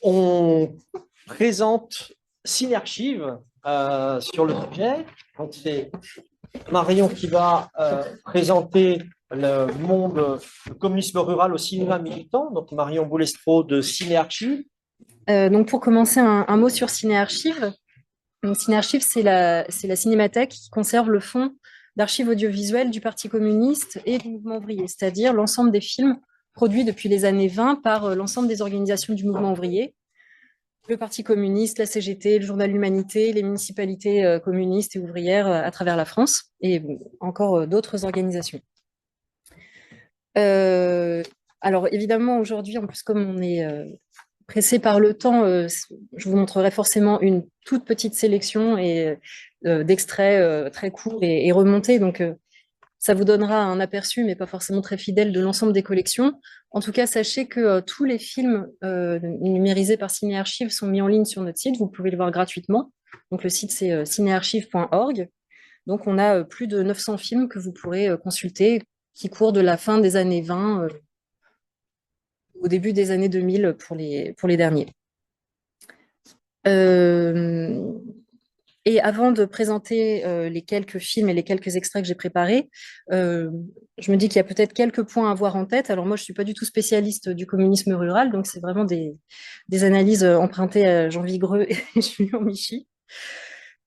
On présente Cinéarchive sur le sujet. Donc, c'est Marion qui va présenter le monde du communisme rural au cinéma militant. Donc, Marion Boulestro de Cinéarchive. Donc pour commencer, un mot sur Cinéarchive. Donc, Cinéarchive, c'est la cinémathèque qui conserve le fonds d'archives audiovisuelles du Parti communiste et du mouvement ouvrier, c'est-à-dire l'ensemble des films produits depuis les années 20 par l'ensemble des organisations du mouvement ouvrier, le Parti communiste, la CGT, le Journal L'Humanité, les municipalités communistes et ouvrières à travers la France et bon, encore d'autres organisations. Euh, alors évidemment, aujourd'hui, en plus, comme on est pressé par le temps, je vous montrerai forcément une toute petite sélection d'extraits très courts et remontés. Donc, ça vous donnera un aperçu, mais pas forcément très fidèle, de l'ensemble des collections. En tout cas, sachez que tous les films numérisés par Cinéarchive sont mis en ligne sur notre site. Vous pouvez le voir gratuitement. Donc, le site, c'est cinéarchive.org. Donc, on a plus de 900 films que vous pourrez consulter qui courent de la fin des années 20 au début des années 2000 pour les derniers. Euh, et avant de présenter les quelques films et les quelques extraits que j'ai préparés, euh, je me dis qu'il y a peut-être quelques points à avoir en tête. Alors moi, je ne suis pas du tout spécialiste du communisme rural, donc c'est vraiment des analyses empruntées à Jean Vigreux et Julien Michi.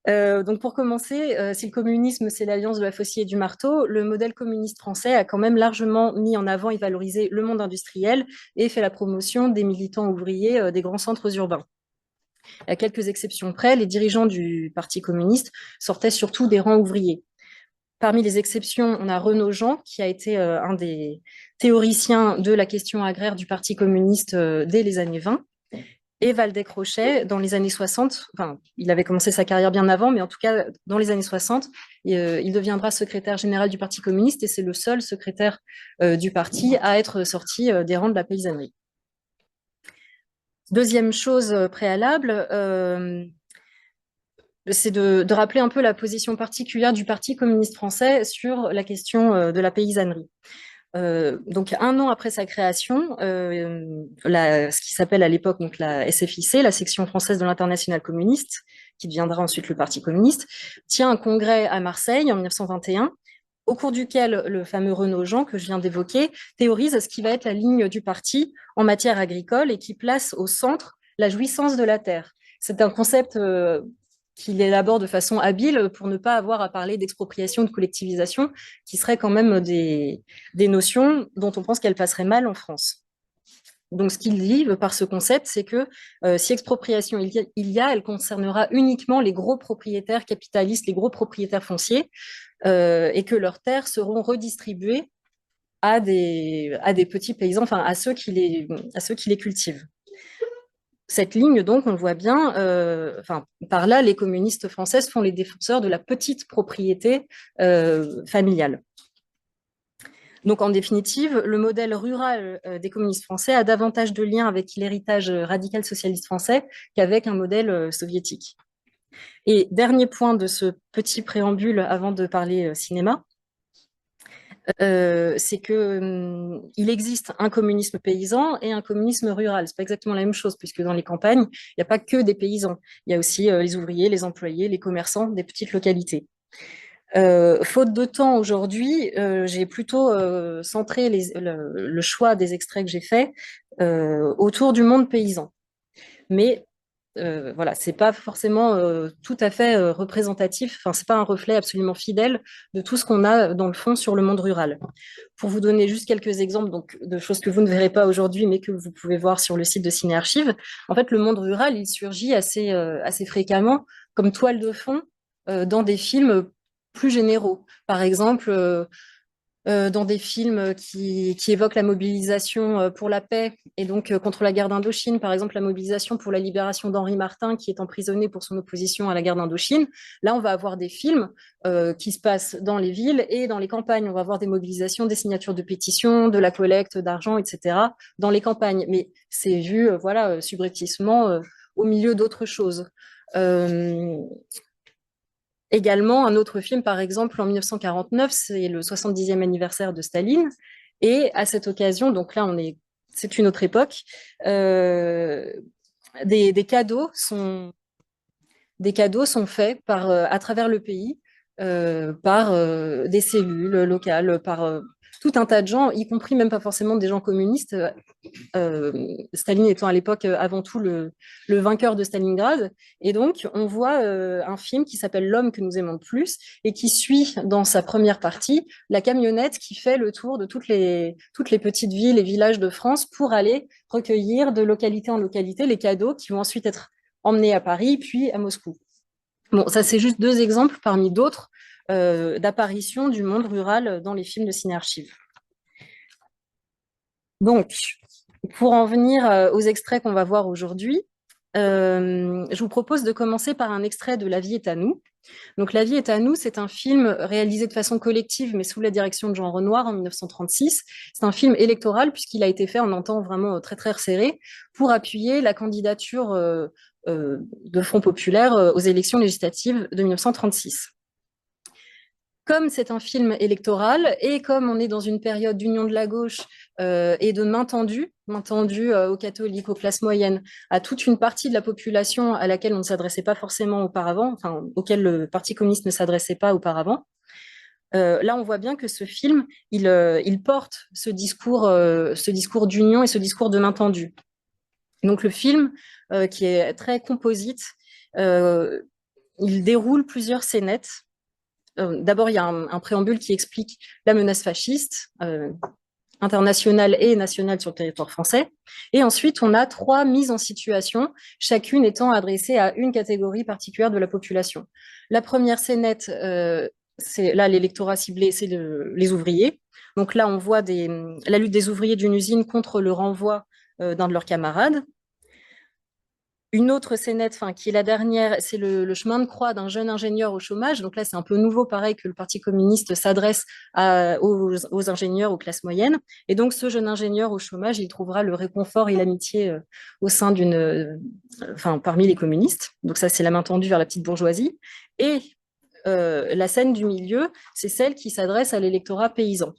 Donc pour commencer, si le communisme c'est l'alliance de la faucille et du marteau, le modèle communiste français a quand même largement mis en avant et valorisé le monde industriel et fait la promotion des militants ouvriers des grands centres urbains. À quelques exceptions près, les dirigeants du Parti communiste sortaient surtout des rangs ouvriers. Parmi les exceptions, on a Renaud Jean, qui a été un des théoriciens de la question agraire du Parti communiste dès les années 20, et Waldeck Rochet dans les années 60. Enfin, il avait commencé sa carrière bien avant, mais en tout cas, dans les années 60, il deviendra secrétaire général du Parti communiste et c'est le seul secrétaire du parti à être sorti des rangs de la paysannerie. Deuxième chose préalable, c'est de rappeler un peu la position particulière du Parti communiste français sur la question de la paysannerie. Donc, un an après sa création, ce qui s'appelle à l'époque donc la SFIC, la section française de l'Internationale communiste, qui deviendra ensuite le Parti communiste, tient un congrès à Marseille en 1921, au cours duquel le fameux Renaud Jean, que je viens d'évoquer, théorise ce qui va être la ligne du parti en matière agricole et qui place au centre la jouissance de la terre. C'est un concept qu'il élabore de façon habile pour ne pas avoir à parler d'expropriation, de collectivisation, qui seraient quand même des notions dont on pense qu'elles passeraient mal en France. Donc, ce qu'il dit par ce concept, c'est que si expropriation elle concernera uniquement les gros propriétaires capitalistes, les gros propriétaires fonciers, et que leurs terres seront redistribuées à des petits paysans, enfin à ceux qui les cultivent. Cette ligne, donc, on le voit bien, enfin, par là, les communistes françaises font les défenseurs de la petite propriété familiale. Donc, en définitive, le modèle rural des communistes français a davantage de liens avec l'héritage radical socialiste français qu'avec un modèle soviétique. Et dernier point de ce petit préambule avant de parler cinéma, c'est que il existe un communisme paysan et un communisme rural. C'est pas exactement la même chose, puisque dans les campagnes, il n'y a pas que des paysans. Il y a aussi les ouvriers, les employés, les commerçants des petites localités. Faute de temps aujourd'hui, j'ai plutôt centré le choix des extraits que j'ai faits autour du monde paysan. Mais voilà, c'est pas forcément tout à fait représentatif, enfin, c'est pas un reflet absolument fidèle de tout ce qu'on a dans le fond sur le monde rural. Pour vous donner juste quelques exemples donc, de choses que vous ne verrez pas aujourd'hui, mais que vous pouvez voir sur le site de Cinéarchive, en fait, le monde rural, il surgit assez fréquemment comme toile de fond dans des films plus généraux. Par exemple, dans des films qui évoquent la mobilisation pour la paix et donc contre la guerre d'Indochine, par exemple la mobilisation pour la libération d'Henri Martin qui est emprisonné pour son opposition à la guerre d'Indochine. Là, on va avoir des films qui se passent dans les villes et dans les campagnes. On va avoir des mobilisations, des signatures de pétitions, de la collecte d'argent, etc. dans les campagnes. Mais c'est vu voilà, subrepticement au milieu d'autres choses. Euh, Également, un autre film, par exemple, en 1949, c'est le 70e anniversaire de Staline. Et à cette occasion, donc là, c'est une autre époque, euh, des cadeaux sont faits à travers le pays par des cellules locales, par tout un tas de gens, y compris même pas forcément des gens communistes, Staline étant à l'époque avant tout le vainqueur de Stalingrad. Et donc, on voit un film qui s'appelle L'homme que nous aimons le plus et qui suit dans sa première partie la camionnette qui fait le tour de toutes les petites villes et villages de France pour aller recueillir de localité en localité les cadeaux qui vont ensuite être emmenés à Paris puis à Moscou. Bon, ça, c'est juste deux exemples parmi d'autres d'apparitions du monde rural dans les films de Ciné-Archives. Donc, pour en venir aux extraits qu'on va voir aujourd'hui, je vous propose de commencer par un extrait de La vie est à nous. Donc, La vie est à nous, c'est un film réalisé de façon collective, mais sous la direction de Jean Renoir en 1936. C'est un film électoral puisqu'il a été fait en un temps vraiment très, très resserré pour appuyer la candidature de Front populaire aux élections législatives de 1936. Comme c'est un film électoral et comme on est dans une période d'union de la gauche et de main tendue aux catholiques, aux classes moyennes, à toute une partie de la population à laquelle on ne s'adressait pas forcément auparavant, enfin, auquel le Parti communiste ne s'adressait pas auparavant, là, on voit bien que ce film, il porte ce discours d'union et ce discours de main tendue. Donc le film, qui est très composite, il déroule plusieurs scénettes. D'abord, il y a un préambule qui explique la menace fasciste internationale et nationale sur le territoire français. Et ensuite, on a trois mises en situation, chacune étant adressée à une catégorie particulière de la population. La première scénette, c'est là l'électorat ciblé, c'est les ouvriers. Donc là, on voit la lutte des ouvriers d'une usine contre le renvoi d'un de leurs camarades. Une autre scénette, enfin, qui est la dernière, c'est le chemin de croix d'un jeune ingénieur au chômage. Donc là, c'est un peu nouveau, pareil, que le Parti communiste s'adresse aux ingénieurs, aux classes moyennes. Et donc, ce jeune ingénieur au chômage, il trouvera le réconfort et l'amitié au sein parmi les communistes. Donc ça, c'est la main tendue vers la petite bourgeoisie. Et la scène du milieu, c'est celle qui s'adresse à l'électorat paysan.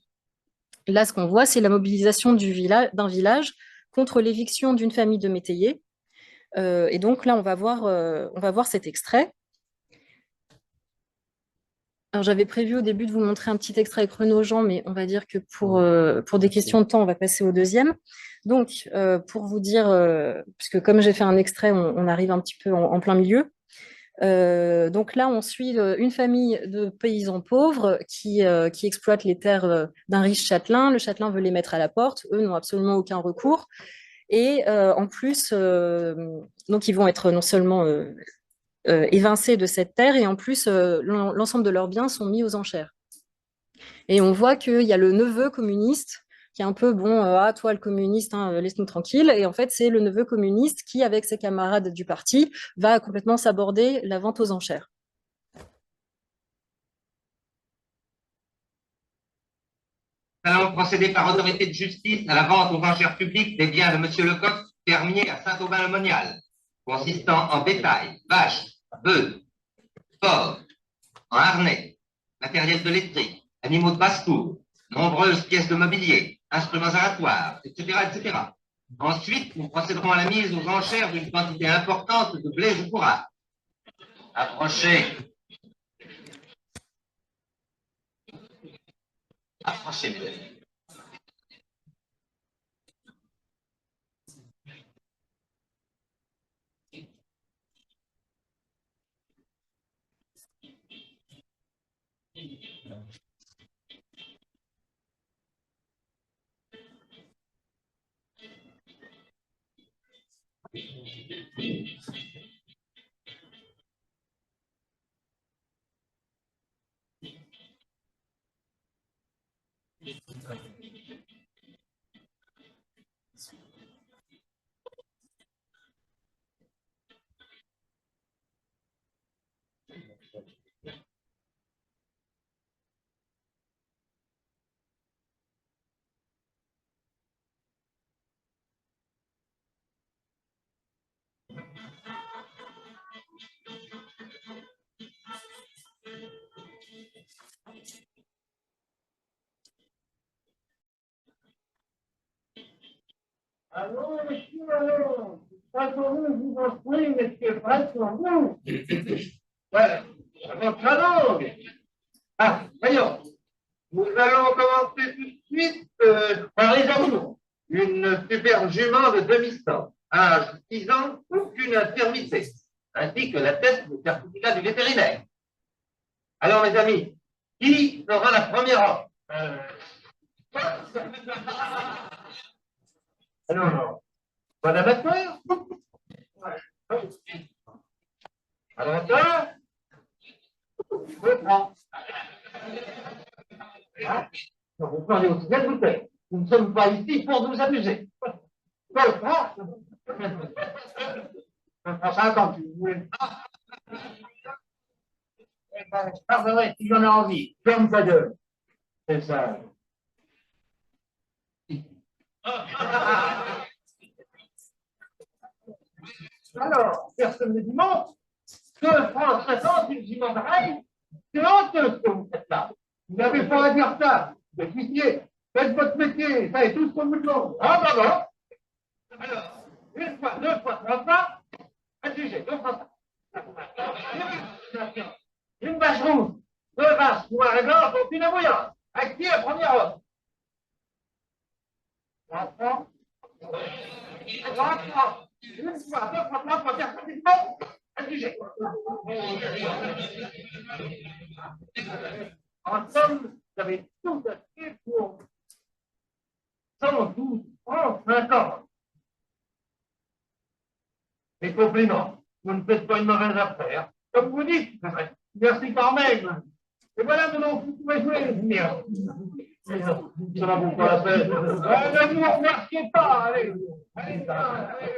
Là, ce qu'on voit, c'est la mobilisation d'un village contre l'éviction d'une famille de métayers. Et donc là, on va voir cet extrait. Alors, j'avais prévu au début de vous montrer un petit extrait chrono-Jean, mais on va dire que pour des questions de temps, on va passer au deuxième. Donc, pour vous dire, puisque comme j'ai fait un extrait, on arrive un petit peu en plein milieu. Donc là, on suit une famille de paysans pauvres qui exploitent les terres d'un riche châtelain. Le châtelain veut les mettre à la porte. Eux n'ont absolument aucun recours. Et en plus, donc ils vont être non seulement évincés de cette terre, et en plus, l'ensemble de leurs biens sont mis aux enchères. Et on voit qu'il y a le neveu communiste qui est un peu, bon, ah, toi, le communiste, hein, laisse-nous tranquille. Et en fait, c'est le neveu communiste qui, avec ses camarades du parti, va complètement s'aborder la vente aux enchères. Nous allons procéder par autorité de justice à la vente aux enchères publiques des biens de M. Lecoq, fermier à Saint-Aubin-le-Monial, consistant en bétail, vaches, bœufs, porcs, en harnais, matériel de laiterie, animaux de basse-cour, nombreuses pièces de mobilier, instruments aratoires, etc., etc. Ensuite, nous procéderons à la mise aux enchères d'une quantité importante de blé de fourrage. Approchez. Approchez, mes amis. attendez, je vous en prie, monsieur, prête sur vous. Ouais, votre langue. Ah, voyons. Nous allons commencer tout de suite par les amours. Une superbe jument de demi-sang, âge 6 ans, aucune infirmité, ainsi que la tête du certificat du vétérinaire. Alors, mes amis, qui sera la première homme Alors, Madame Acteur Madame Acteur Je prends. Non, vous prenez aussi bien bouteille. Nous ne sommes pas ici pour nous amuser. Je prends. Je prends 50, si vous voulez. Pardonnez, si j'en ai envie. Ferme ta gueule. C'est ça. Alors, personne ne dit non. 2 francs 50, une jument pareille. C'est honteux ce que vous faites là. Vous n'avez pas à dire ça. Vous êtes huissier. Faites votre métier. Ça est tout ce qu'on vous demande. Ah, bah bon. Alors, 1 fois, 2 fois, 3 fois. Un sujet, 2 fois. Une vache rouge. 2 vaches pour un réglant pour une bouillante. À qui la première homme 3 francs. 3 francs. 1 fois, 2 fois, 3 fois, 4 fois, 6 fois. Un sujet. En somme, vous avez tout à fait pour 112 francs 50. Mes compliments. Vous ne faites pas une mauvaise affaire. Comme vous dites, merci quand même. Et voilà, maintenant, vous pouvez jouer. Bien. Ça va vous pas la peine. Ne vous remerciez pas. Allez. Allez, allez.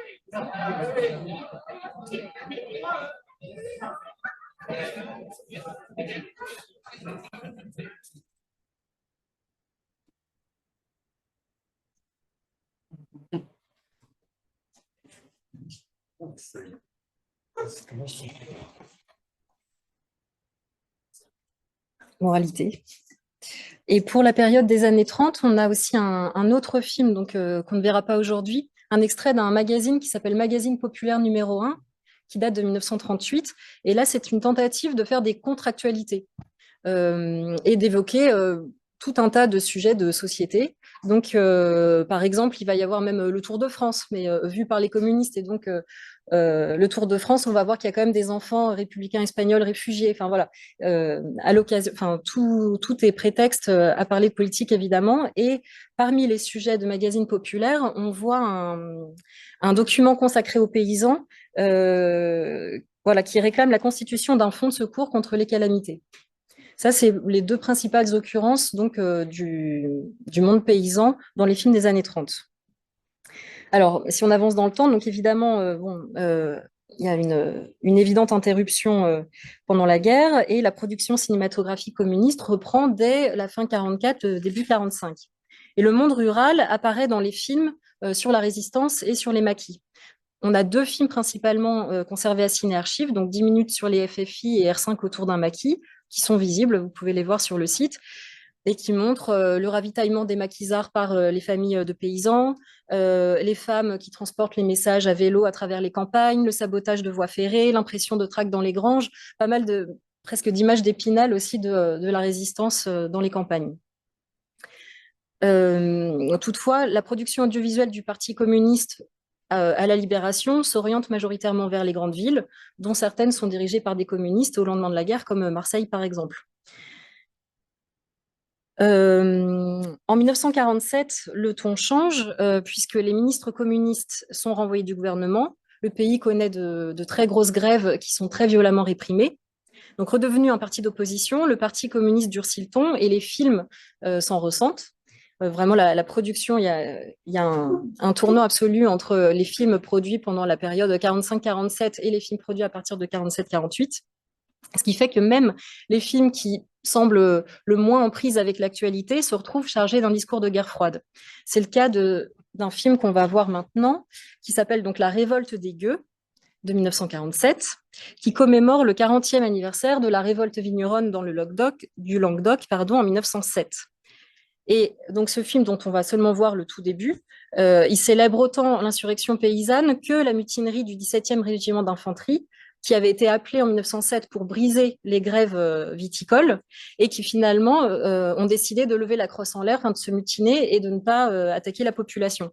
Moralité. Et pour la période des années 30, on a aussi un autre film donc, qu'on ne verra pas aujourd'hui, un extrait d'un magazine qui s'appelle Magazine populaire numéro 1, qui date de 1938. Et là, c'est une tentative de faire des contre-actualités et d'évoquer tout un tas de sujets de société. Donc, par exemple, il va y avoir même le Tour de France, mais vu par les communistes. Et donc, le Tour de France, on va voir qu'il y a quand même des enfants républicains espagnols réfugiés. Enfin, voilà. À l'occasion, enfin, tout est prétexte à parler de politique, évidemment. Et parmi les sujets de magazine populaire, on voit un document consacré aux paysans voilà, qui réclame la constitution d'un fonds de secours contre les calamités. Ça, c'est les 2 principales occurrences donc, du monde paysan dans les films des années 30. Alors, si on avance dans le temps, donc évidemment, il y a une évidente interruption pendant la guerre et la production cinématographique communiste reprend dès la fin 44, début 45. Et le monde rural apparaît dans les films sur la résistance et sur les maquis. On a 2 films principalement conservés à Ciné Archives, donc 10 minutes sur les FFI et R5 autour d'un maquis, qui sont visibles, vous pouvez les voir sur le site, et qui montrent le ravitaillement des maquisards par les familles de paysans, les femmes qui transportent les messages à vélo à travers les campagnes, le sabotage de voies ferrées, l'impression de tracts dans les granges, pas mal presque d'images d'Épinal aussi de la résistance dans les campagnes. Toutefois, la production audiovisuelle du Parti communiste à la Libération s'oriente majoritairement vers les grandes villes, dont certaines sont dirigées par des communistes au lendemain de la guerre, comme Marseille par exemple. En 1947, le ton change puisque les ministres communistes sont renvoyés du gouvernement. Le pays connaît de très grosses grèves qui sont très violemment réprimées. Donc, redevenu un parti d'opposition, le Parti communiste durcit le ton et les films s'en ressentent. Vraiment, la production, il y a un tournant absolu entre les films produits pendant la période 45-47 et les films produits à partir de 47-48. Ce qui fait que même les films qui semblent le moins en prise avec l'actualité se retrouvent chargés d'un discours de guerre froide. C'est le cas d'un film qu'on va voir maintenant, qui s'appelle donc La révolte des gueux, de 1947, qui commémore le 40e anniversaire de la révolte vigneronne dans le Languedoc, en 1907. Et donc ce film dont on va seulement voir le tout début, il célèbre autant l'insurrection paysanne que la mutinerie du 17e régiment d'infanterie, qui avait été appelé en 1907 pour briser les grèves viticoles et qui finalement ont décidé de lever la crosse en l'air, de se mutiner et de ne pas attaquer la population.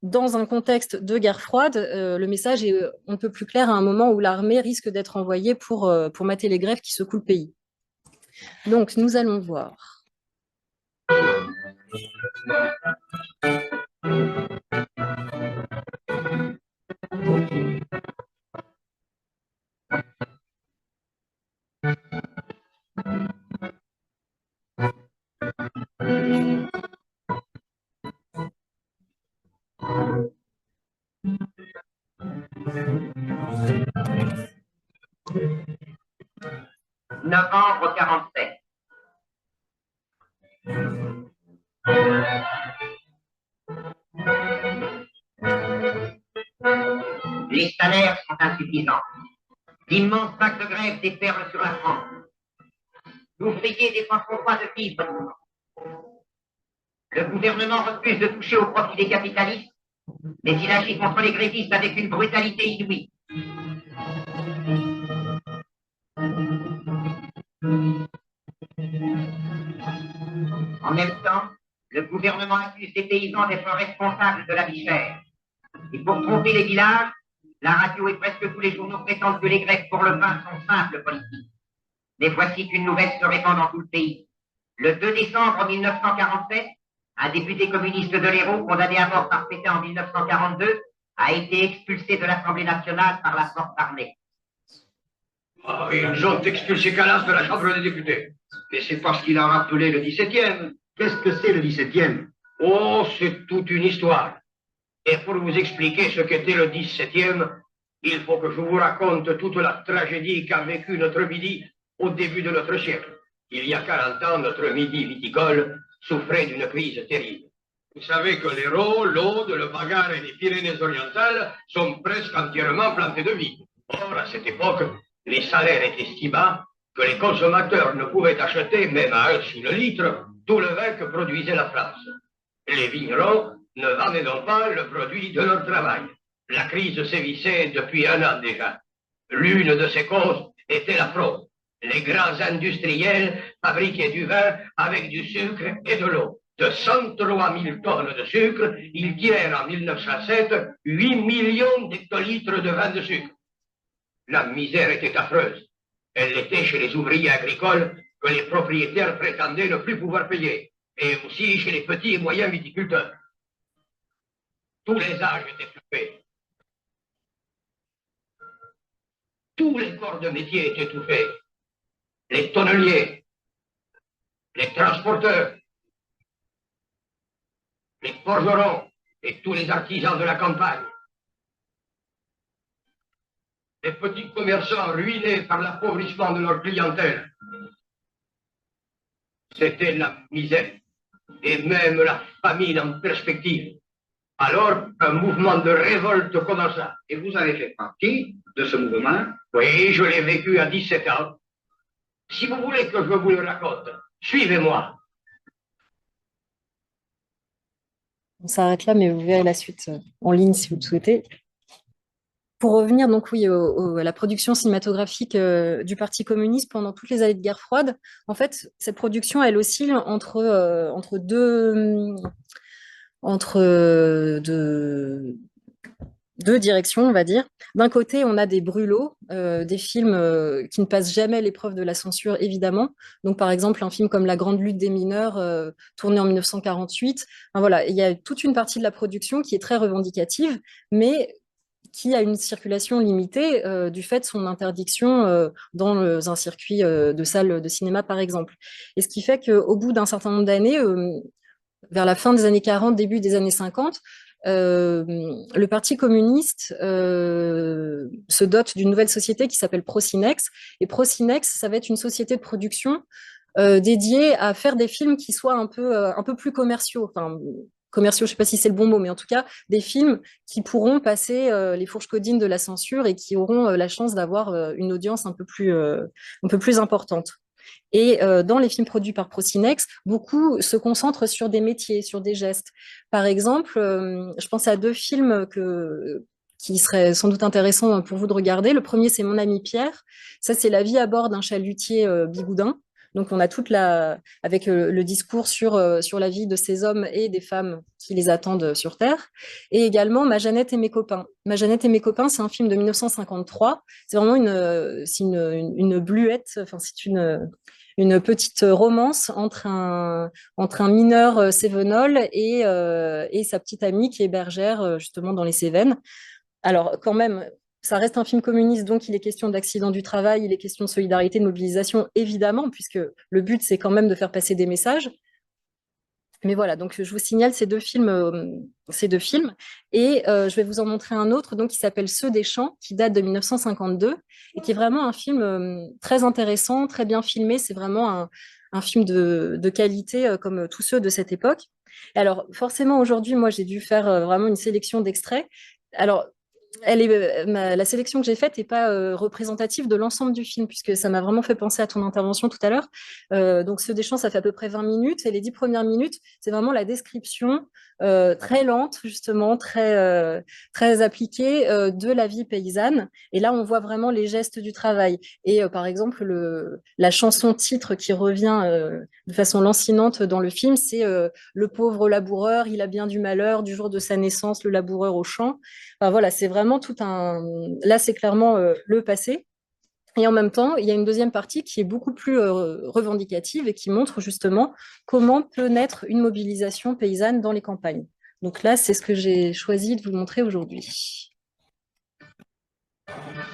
Dans un contexte de guerre froide, le message est on ne peut plus clair à un moment où l'armée risque d'être envoyée pour mater les grèves qui secouent le pays. Donc, nous allons voir. Novembre 47. Les salaires sont insuffisants. D'immenses vagues de grève déferlent sur la France. L'ouvrier défend son droit de vivre. Le gouvernement refuse de toucher au profit des capitalistes, mais il agit contre les grévistes avec une brutalité inouïe. En même temps, le gouvernement accuse les paysans d'être responsables de la vie chère. Et pour tromper les villages, la radio et presque tous les journaux prétendent que les grèves pour le pain sont simples politiques. Mais voici qu'une nouvelle se répand dans tout le pays. Le 2 décembre 1947, un député communiste de l'Hérault, condamné à mort par Pétain en 1942, a été expulsé de l'Assemblée nationale par la force armée. Oh, ils ont expulsé Calas de la Chambre des députés. Mais c'est parce qu'il a rappelé le 17e. Qu'est-ce que c'est le 17e? Oh, c'est toute une histoire. Et pour vous expliquer ce qu'était le 17e, il faut que je vous raconte toute la tragédie qu'a vécue notre Midi au début de notre siècle. Il y a 40 ans, notre Midi viticole souffrait d'une crise terrible. Vous savez que l'Hérault, l'Aude, le Bagarre et les Pyrénées-Orientales sont presque entièrement plantés de vignes. Or, à cette époque, les salaires étaient si bas que les consommateurs ne pouvaient acheter, même à 1 sou le litre, tout le vin que produisait la France. Les vignerons ne vendaient donc pas le produit de leur travail. La crise sévissait depuis 1 an déjà. L'une de ces causes était la fraude. Les grands industriels fabriquaient du vin avec du sucre et de l'eau. De 103 000 tonnes de sucre, ils tirèrent en 1907 8 millions d'hectolitres de vin de sucre. La misère était affreuse. Elle l'était chez les ouvriers agricoles que les propriétaires prétendaient ne plus pouvoir payer, et aussi chez les petits et moyens viticulteurs. Tous les âges étaient touchés. Tous les corps de métier étaient touchés. Les tonneliers, les transporteurs, les forgerons et tous les artisans de la campagne. Les petits commerçants ruinés par l'appauvrissement de leur clientèle. C'était la misère et même la famine en perspective. Alors, un mouvement de révolte commença. Et vous avez fait partie de ce mouvement? Oui, je l'ai vécu à 17 ans. Si vous voulez que je vous le raconte, suivez-moi. On s'arrête là, mais vous verrez la suite en ligne si vous le souhaitez. Pour revenir donc oui à la production cinématographique du Parti communiste pendant toutes les années de guerre froide, en fait cette production elle oscille entre deux directions, on va dire. D'un côté, on a des brûlots, des films qui ne passent jamais l'épreuve de la censure, évidemment. Donc, par exemple, un film comme La Grande Lutte des mineurs, tourné en 1948. Enfin, voilà, il y a toute une partie de la production qui est très revendicative, mais qui a une circulation limitée du fait de son interdiction dans un circuit de salles de cinéma, par exemple. Et ce qui fait qu'au bout d'un certain nombre d'années, vers la fin des années 40, début des années 50, le Parti communiste se dote d'une nouvelle société qui s'appelle Procinex. Et Procinex, ça va être une société de production dédiée à faire des films qui soient un peu plus commerciaux. Enfin, commerciaux, je ne sais pas si c'est le bon mot, mais en tout cas, des films qui pourront passer les fourches caudines de la censure et qui auront la chance d'avoir une audience un peu plus importante. Et dans les films produits par Procinex, beaucoup se concentrent sur des métiers, sur des gestes. Par exemple, je pense à deux films qui seraient sans doute intéressants pour vous de regarder. Le premier, c'est Mon ami Pierre. Ça, c'est la vie à bord d'un chalutier bigoudin. Donc, on a avec le discours sur la vie de ces hommes et des femmes qui les attendent sur Terre. Et également Ma Jeannette et mes copains. Ma Jeannette et mes copains, c'est un film de 1953. C'est vraiment une bluette, enfin, c'est une petite romance entre un mineur cévenol et sa petite amie qui est bergère, justement, dans les Cévennes. Alors, quand même, ça reste un film communiste, donc il est question d'accident du travail, il est question de solidarité, de mobilisation, évidemment, puisque le but, c'est quand même de faire passer des messages. Mais voilà, donc je vous signale ces deux films. Et je vais vous en montrer un autre donc, qui s'appelle Ceux des champs, qui date de 1952, et qui est vraiment un film très intéressant, très bien filmé. C'est vraiment un film de qualité, comme tous ceux de cette époque. Et alors, forcément, aujourd'hui, moi, j'ai dû faire vraiment une sélection d'extraits. Alors, la sélection que j'ai faite n'est pas représentative de l'ensemble du film, puisque ça m'a vraiment fait penser à ton intervention tout à l'heure. Donc, Ceux des champs, ça fait à peu près 20 minutes, et les 10 premières minutes, c'est vraiment la description très lente, justement, très appliquée de la vie paysanne. Et là, on voit vraiment les gestes du travail. Et par exemple, la chanson titre qui revient de façon lancinante dans le film, c'est Le pauvre laboureur, il a bien du malheur, du jour de sa naissance, le laboureur au champ. Enfin, voilà, c'est vraiment tout un. Là, c'est clairement le passé. Et en même temps, il y a une deuxième partie qui est beaucoup plus revendicative et qui montre justement comment peut naître une mobilisation paysanne dans les campagnes. Donc là, c'est ce que j'ai choisi de vous montrer aujourd'hui.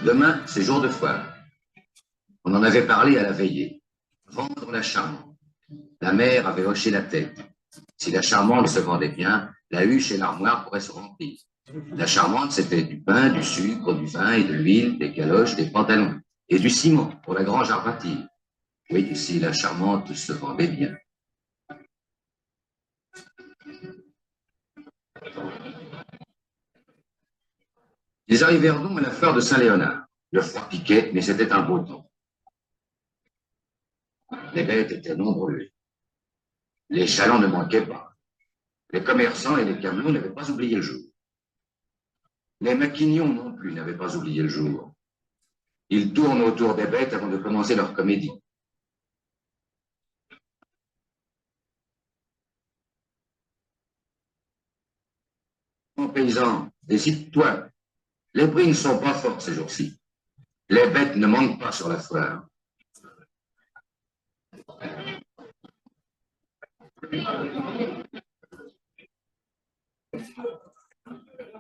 Demain, c'est jour de foire. On en avait parlé à la veillée. Vendre la charmante. La mère avait hoché la tête. Si la charmante se vendait bien, la huche et l'armoire pourraient se remplir. La charmante, c'était du pain, du sucre, du vin et de l'huile, des galoches, des pantalons. Et du ciment pour la grange arbative. Oui, si la charmante se vendait bien. Ils arrivèrent donc à la foire de Saint-Léonard. Le froid piquait, mais c'était un beau temps. Les bêtes étaient nombreuses. Les chalands ne manquaient pas. Les commerçants et les camelots n'avaient pas oublié le jour. Les maquignons non plus n'avaient pas oublié le jour. Ils tournent autour des bêtes avant de commencer leur comédie. Mon paysan, décide-toi. Les prix ne sont pas forts ces jours-ci. Les bêtes ne manquent pas sur la foire.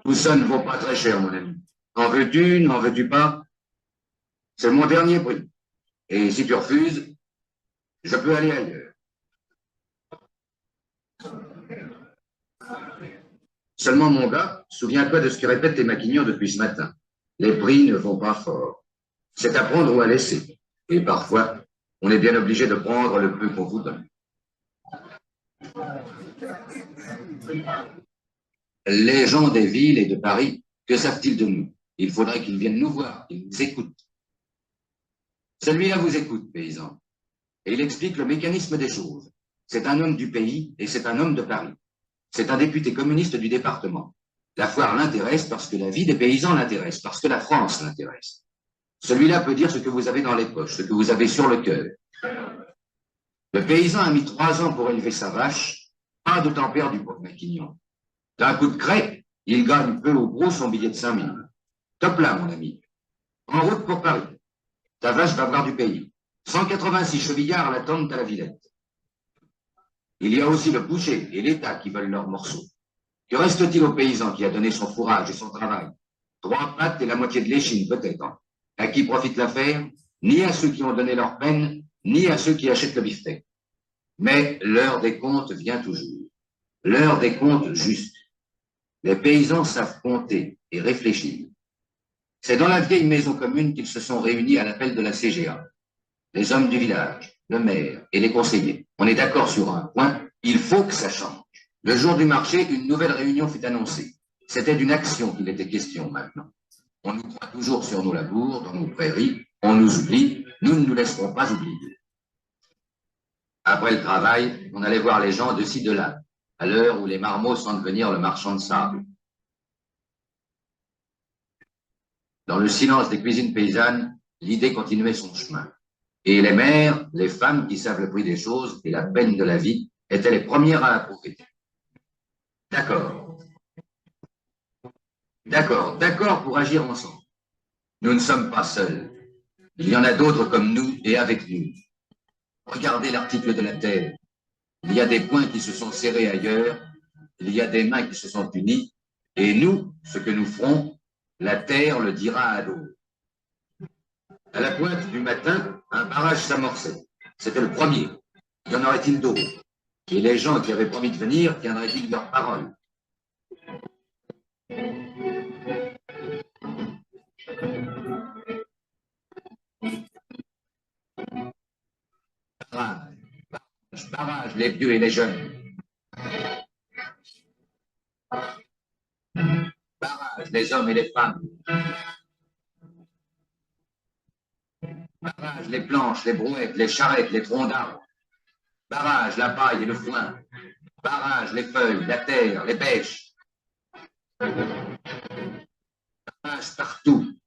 Tout ça ne vaut pas très cher, mon ami. En veux-tu, n'en veux-tu pas? C'est mon dernier prix. Et si tu refuses, je peux aller ailleurs. Seulement, mon gars, souviens-toi de ce que répètent tes maquignons depuis ce matin. Les prix ne vont pas fort. C'est à prendre ou à laisser. Et parfois, on est bien obligé de prendre le peu qu'on vous donne. Les gens des villes et de Paris, que savent-ils de nous? Il faudrait qu'ils viennent nous voir, qu'ils nous écoutent. Celui-là vous écoute, paysan. Et il explique le mécanisme des choses. C'est un homme du pays et c'est un homme de Paris. C'est un député communiste du département. La foire l'intéresse parce que la vie des paysans l'intéresse, parce que la France l'intéresse. Celui-là peut dire ce que vous avez dans les poches, ce que vous avez sur le cœur. Le paysan a mis 3 ans pour élever sa vache, pas de temps perdu pour Maquignon. D'un coup de craie, il gagne peu ou gros son billet de 5 000. Top là, mon ami. En route pour Paris. Ta vache va voir du pays. 186 chevillards l'attendent à la Villette. Il y a aussi le boucher et l'État qui veulent leurs morceaux. Que reste-t-il au paysan qui a donné son fourrage et son travail? 3 pattes et la moitié de l'échine, peut-être. À qui profite l'affaire? Ni à ceux qui ont donné leur peine, ni à ceux qui achètent le beefsteak. Mais l'heure des comptes vient toujours. L'heure des comptes justes. Les paysans savent compter et réfléchir. C'est dans la vieille maison commune qu'ils se sont réunis à l'appel de la CGA. Les hommes du village, le maire et les conseillers. On est d'accord sur un point, il faut que ça change. Le jour du marché, une nouvelle réunion fut annoncée. C'était d'une action qu'il était question maintenant. On nous croit toujours sur nos labours, dans nos prairies, on nous oublie, nous ne nous laisserons pas oublier. Après le travail, on allait voir les gens de ci, de là, à l'heure où les marmots sentent venir le marchand de sable. Dans le silence des cuisines paysannes, l'idée continuait son chemin. Et les mères, les femmes qui savent le prix des choses et la peine de la vie, étaient les premières à approuver. D'accord. D'accord, d'accord pour agir ensemble. Nous ne sommes pas seuls. Il y en a d'autres comme nous et avec nous. Regardez l'article de la Terre. Il y a des poings qui se sont serrés ailleurs, il y a des mains qui se sont unies, et nous, ce que nous ferons, la Terre le dira à d'autres. À la pointe du matin, un barrage s'amorçait. C'était le premier. Y en aurait-il d'autres? Et les gens qui avaient promis de venir tiendraient-ils leur parole? Barrage, barrage, les vieux et les jeunes. Barrage, les hommes et les femmes. Barrage, les planches, les brouettes, les charrettes, les troncs d'arbres. Barrage, la paille et le foin. Barrage, les feuilles, la terre, les bêches. Barrage partout.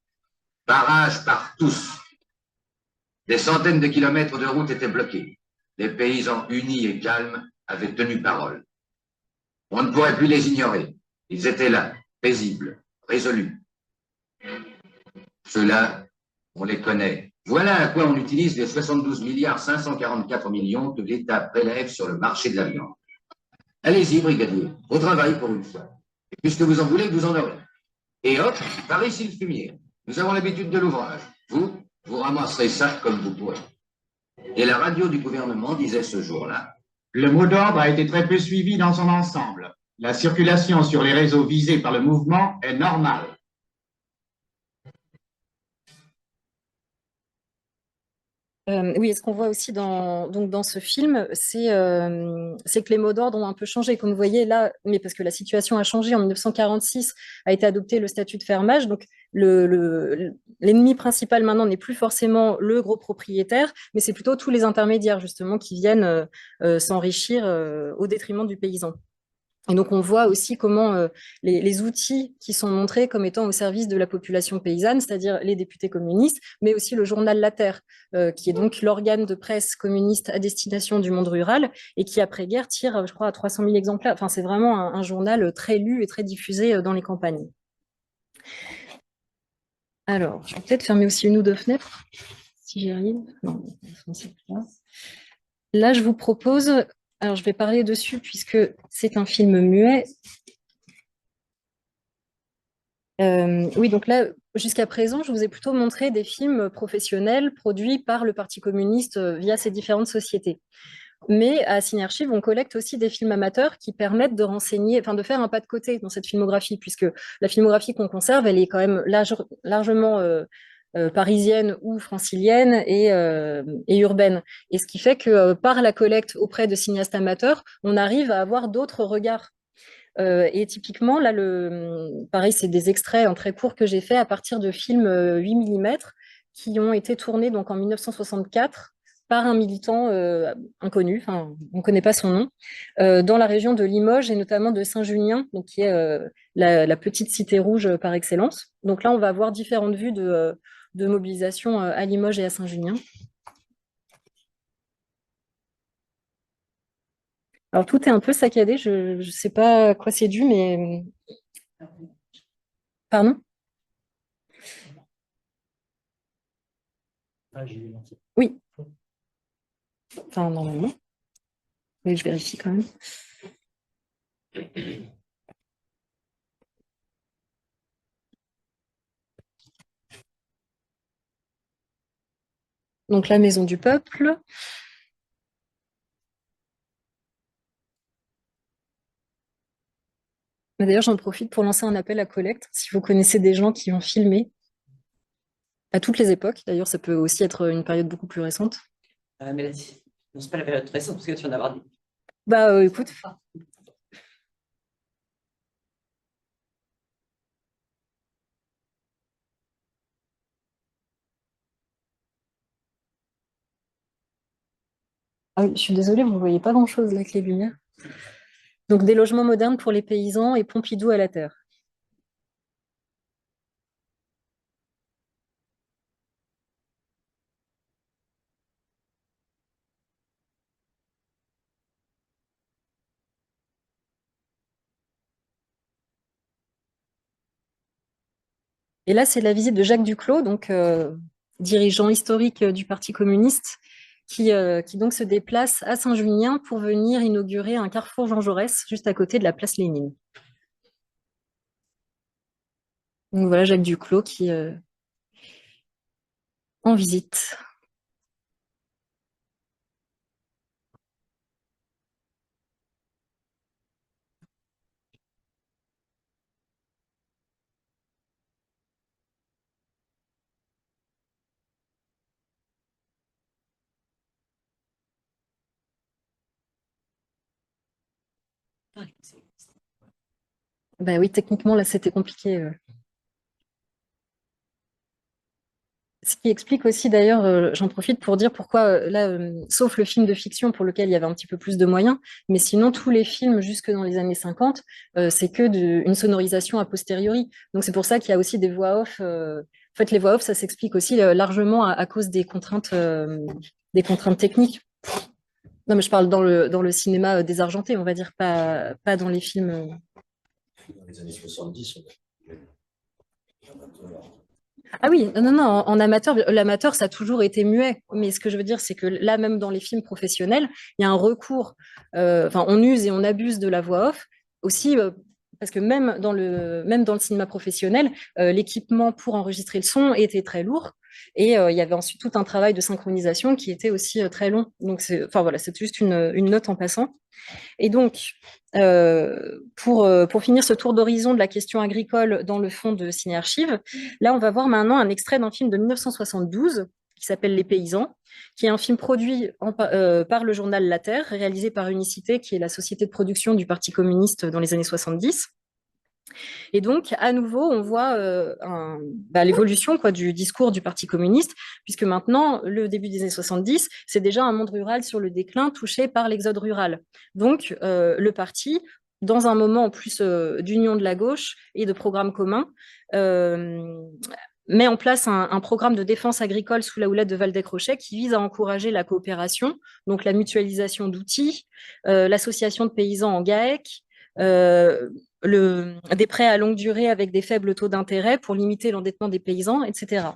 Barrage par tous. Des centaines de kilomètres de route étaient bloqués. Les paysans unis et calmes avaient tenu parole. On ne pourrait plus les ignorer. Ils étaient là, paisibles, résolus. Ceux-là, on les connaît. Voilà à quoi on utilise les 72 milliards 544 millions que l'État prélève sur le marché de la viande. Allez-y, brigadier, au travail pour une fois. Et puisque vous en voulez, vous en aurez. Et hop, par ici le fumier. Nous avons l'habitude de l'ouvrage. Vous ramasserez ça comme vous pourrez. Et la radio du gouvernement disait ce jour-là: le mot d'ordre a été très peu suivi dans son ensemble. La circulation sur les réseaux visés par le mouvement est normale. Oui, et ce qu'on voit aussi dans ce film, c'est que les mots d'ordre ont un peu changé. Comme vous voyez là, mais parce que la situation a changé. En 1946 a été adopté le statut de fermage. Donc, l'ennemi principal maintenant n'est plus forcément le gros propriétaire, mais c'est plutôt tous les intermédiaires, justement, qui viennent s'enrichir au détriment du paysan. Et donc, on voit aussi comment les outils qui sont montrés comme étant au service de la population paysanne, c'est-à-dire les députés communistes, mais aussi le journal La Terre, qui est donc l'organe de presse communiste à destination du monde rural et qui, après-guerre, tire, je crois, à 300 000 exemplaires. Enfin, c'est vraiment un journal très lu et très diffusé dans les campagnes. Alors, je vais peut-être fermer aussi une ou deux fenêtres, si j'y arrive. Non, c'est pas. Là, je vous propose... Alors, je vais parler dessus puisque c'est un film muet. Oui, donc là, jusqu'à présent, je vous ai plutôt montré des films professionnels produits par le Parti communiste via ses différentes sociétés. Mais à Cinéarchive, on collecte aussi des films amateurs qui permettent de renseigner, enfin de faire un pas de côté dans cette filmographie, puisque la filmographie qu'on conserve, elle est quand même largement parisienne ou francilienne et urbaine. Et ce qui fait que par la collecte auprès de cinéastes amateurs, on arrive à avoir d'autres regards. Et typiquement, là, pareil, c'est des extraits en très court que j'ai fait à partir de films 8 mm qui ont été tournés donc, en 1964 par un militant inconnu, enfin, on ne connaît pas son nom, dans la région de Limoges et notamment de Saint-Junien, donc, qui est la petite cité rouge par excellence. Donc là, on va avoir différentes vues de mobilisation à Limoges et à Saint-Junien. Alors, tout est un peu saccadé, je ne sais pas à quoi c'est dû, mais... Pardon? Oui. Enfin, normalement. Mais je vérifie quand même. Donc, la Maison du Peuple. D'ailleurs, j'en profite pour lancer un appel à collecte. Si vous connaissez des gens qui ont filmé à toutes les époques, d'ailleurs, ça peut aussi être une période beaucoup plus récente. Mais c'est pas la période récente parce que tu en as avoir dit. Bah, écoute. Ah oui, je suis désolée, vous ne voyez pas grand-chose là avec les lumières. Donc, des logements modernes pour les paysans et Pompidou à la terre. Et là, c'est la visite de Jacques Duclos, donc dirigeant historique du Parti communiste, qui donc se déplace à Saint-Junien pour venir inaugurer un carrefour Jean Jaurès, juste à côté de la place Lénine. Donc voilà Jacques Duclos qui en visite. Ben oui, techniquement, là, c'était compliqué. Ce qui explique aussi, d'ailleurs, j'en profite pour dire pourquoi, là, sauf le film de fiction pour lequel il y avait un petit peu plus de moyens, mais sinon, tous les films jusque dans les années 50, c'est que une sonorisation a posteriori. Donc, c'est pour ça qu'il y a aussi des voix off. En fait, les voix off, ça s'explique aussi largement à cause des contraintes techniques. Non, mais je parle dans le cinéma désargenté, on va dire, pas dans les films. Dans les années 70, Ah oui, non, non, en amateur, l'amateur, ça a toujours été muet. Mais ce que je veux dire, c'est que là, même dans les films professionnels, il y a un recours, enfin, on use et on abuse de la voix off aussi, parce que même dans le cinéma professionnel, l'équipement pour enregistrer le son était très lourd. Et il y avait ensuite tout un travail de synchronisation qui était aussi très long. Donc, enfin voilà, c'est juste une note en passant. Et donc, pour finir ce tour d'horizon de la question agricole dans le fond de Ciné-Archives, là, on va voir maintenant un extrait d'un film de 1972 qui s'appelle Les Paysans, qui est un film produit par le journal La Terre, réalisé par Unicité, qui est la société de production du Parti communiste dans les années 70. Et donc, à nouveau, on voit l'évolution du discours du Parti communiste, puisque maintenant, le début des années 70, c'est déjà un monde rural sur le déclin, touché par l'exode rural. Donc, le parti, dans un moment en plus d'union de la gauche et de programmes communs, met en place un programme de défense agricole sous la houlette de Waldeck-Rochet qui vise à encourager la coopération, donc la mutualisation d'outils, l'association de paysans en GAEC, des prêts à longue durée avec des faibles taux d'intérêt pour limiter l'endettement des paysans, etc.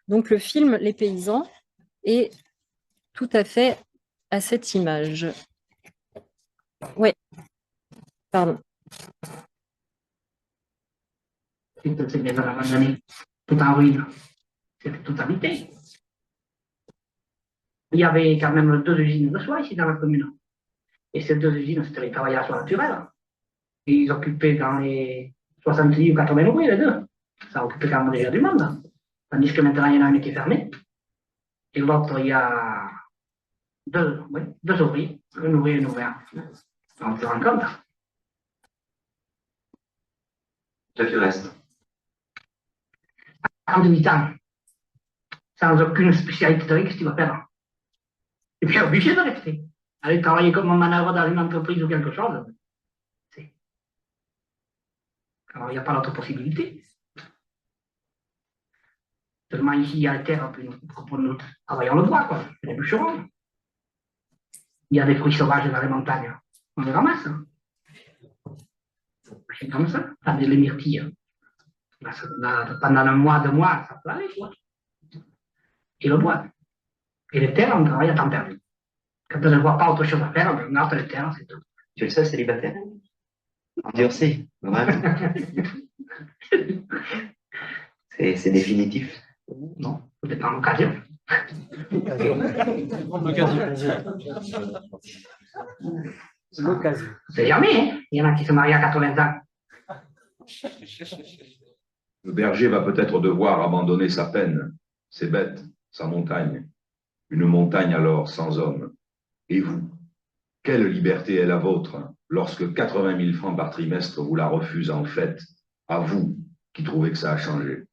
Donc le film Les Paysans est tout à fait à cette image. Oui, pardon. C'était dans la randonnée, tout en ruine. C'était tout habité. Il y avait quand même 2 usines de soie ici dans la commune. Et ces 2 usines, c'était les travailleurs sur naturel. Ils occupaient dans les 70 ou 80 ouvriers, les 2. Ça occupait quand même déjà du monde. Tandis que maintenant, il y en a une qui est fermée. Et l'autre, il y a 2 ouvriers, un ouvrier et une ouvrière. On se rend compte. Toi, tu restes. 38 ans, sans aucune spécialité de qu'est-ce que tu vas faire? Et puis, obligé de rester. Aller travailler comme un manœuvre dans une entreprise ou quelque chose. Alors, il n'y a pas d'autre possibilité. Seulement ici, il y a la terre, puis nous travaillons le bois, quoi. Les bûcherons. Il y a des fruits sauvages dans les montagnes. On les ramasse. C'est comme ça. Tandis les myrtilles. Pendant un mois, 2 mois, ça peut aller, quoi. Et le bois. Et les terres, on travaille à temps perdu. Quand on ne voit pas autre chose à faire, on garde les terres, c'est tout. Tu es le seul célibataire? Endurci, vraiment. C'est définitif. Non, ça dépend de l'occasion. L'occasion. C'est jamais, hein. Il y en a qui se marient à 80 ans. Le berger va peut-être devoir abandonner sa peine, ses bêtes, sa montagne. Une montagne alors sans homme. Et vous, quelle liberté est la vôtre lorsque 80 000 francs par trimestre vous la refusent en fait, à vous qui trouvez que ça a changé?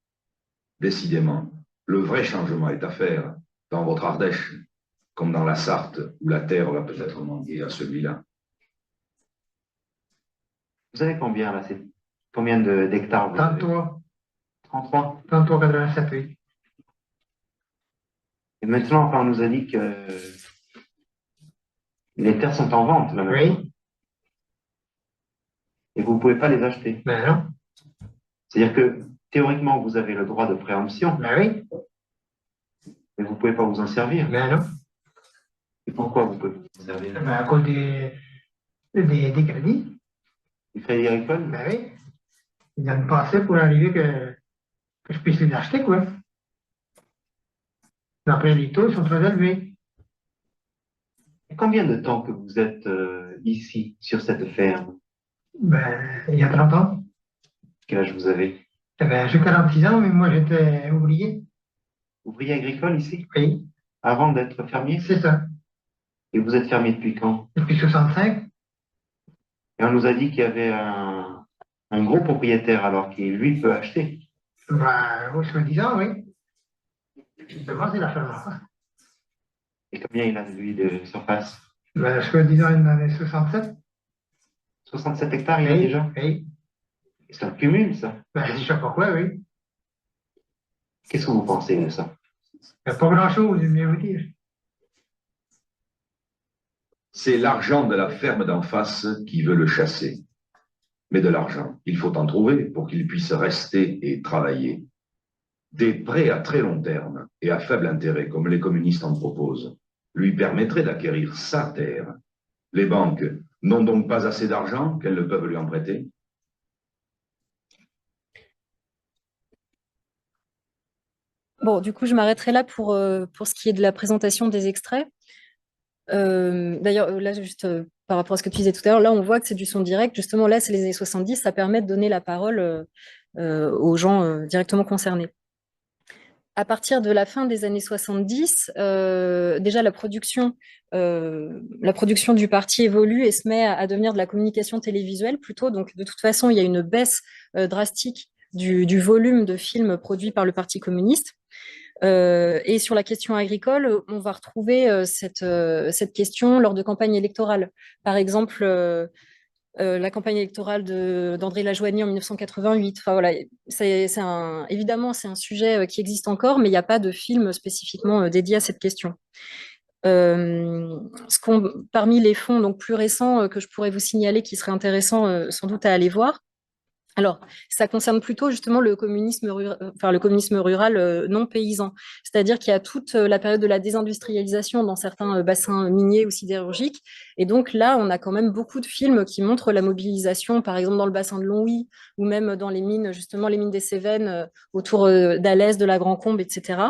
Décidément, le vrai changement est à faire dans votre Ardèche. comme dans la Sarthe, où la terre va peut-être manquer à celui-là. Vous savez combien, là, c'est combien d'hectares vous avez? 33, 33. 33, 87, oui. Et maintenant, quand on nous a dit que les terres sont en vente, là, maintenant, Oui, et vous ne pouvez pas les acheter. ben non, C'est-à-dire que, théoriquement, vous avez le droit de préemption, ben oui, mais vous ne pouvez pas vous en servir. ben non. Et pourquoi vous pouvez vous en servir? Ben, à cause des crédits, Du crédit agricole? ben oui. Ils donnent pas assez pour arriver que je puisse les acheter, quoi. Après, les taux, ils sont très élevés. Et combien de temps que vous êtes ici, sur cette ferme? Ben, il y a 30 ans. Quel âge vous avez? Eh ben, j'ai 46 ans, mais moi, j'étais ouvrier. Ouvrier agricole ici? Oui, Avant d'être fermier? c'est ça. Et vous êtes fermier depuis quand? Depuis 65. Et on nous a dit qu'il y avait un gros propriétaire alors qui, lui, peut acheter. Ben, oui, soi-disant, oui. Justement, c'est la ferme là. Et combien il a, lui, de surface? Ben, soi-disant, il en avait 67. 67 hectares, il a Oui, déjà? oui. C'est un cumul, ça. Ben, je sais pas quoi, oui. Qu'est-ce que vous pensez de ça? Il n'y a pas grand-chose, je vais mieux vous dire. C'est l'argent de la ferme d'en face qui veut le chasser. Mais de l'argent, il faut en trouver pour qu'il puisse rester et travailler. Des prêts à très long terme et à faible intérêt, comme les communistes en proposent, lui permettraient d'acquérir sa terre. Les banques n'ont donc pas assez d'argent qu'elles ne peuvent lui en prêter. Bon, du coup, je m'arrêterai là pour ce qui est de la présentation des extraits. D'ailleurs, là, juste par rapport à ce que tu disais tout à l'heure, là, on voit que c'est du son direct. Justement, là, c'est les années 70, ça permet de donner la parole aux gens directement concernés. À partir de la fin des années 70, déjà la production du parti évolue et se met à devenir de la communication télévisuelle plutôt. Donc, de toute façon, il y a une baisse drastique du volume de films produits par le Parti communiste. Et sur la question agricole, on va retrouver cette question lors de campagnes électorales. Par exemple, la campagne électorale d'André Lajoigny en 1988. Enfin, voilà, évidemment, c'est un sujet qui existe encore, mais il n'y a pas de film spécifiquement dédié à cette question. Parmi les fonds donc, plus récents que je pourrais vous signaler qui seraient intéressants sans doute à aller voir, alors, ça concerne plutôt justement le communisme rural non paysan. C'est-à-dire qu'il y a toute la période de la désindustrialisation dans certains bassins miniers ou sidérurgiques. Et donc là, on a quand même beaucoup de films qui montrent la mobilisation, par exemple dans le bassin de Longwy, ou même dans les mines, justement les mines des Cévennes, autour d'Alès, de la Grand-Combe, etc.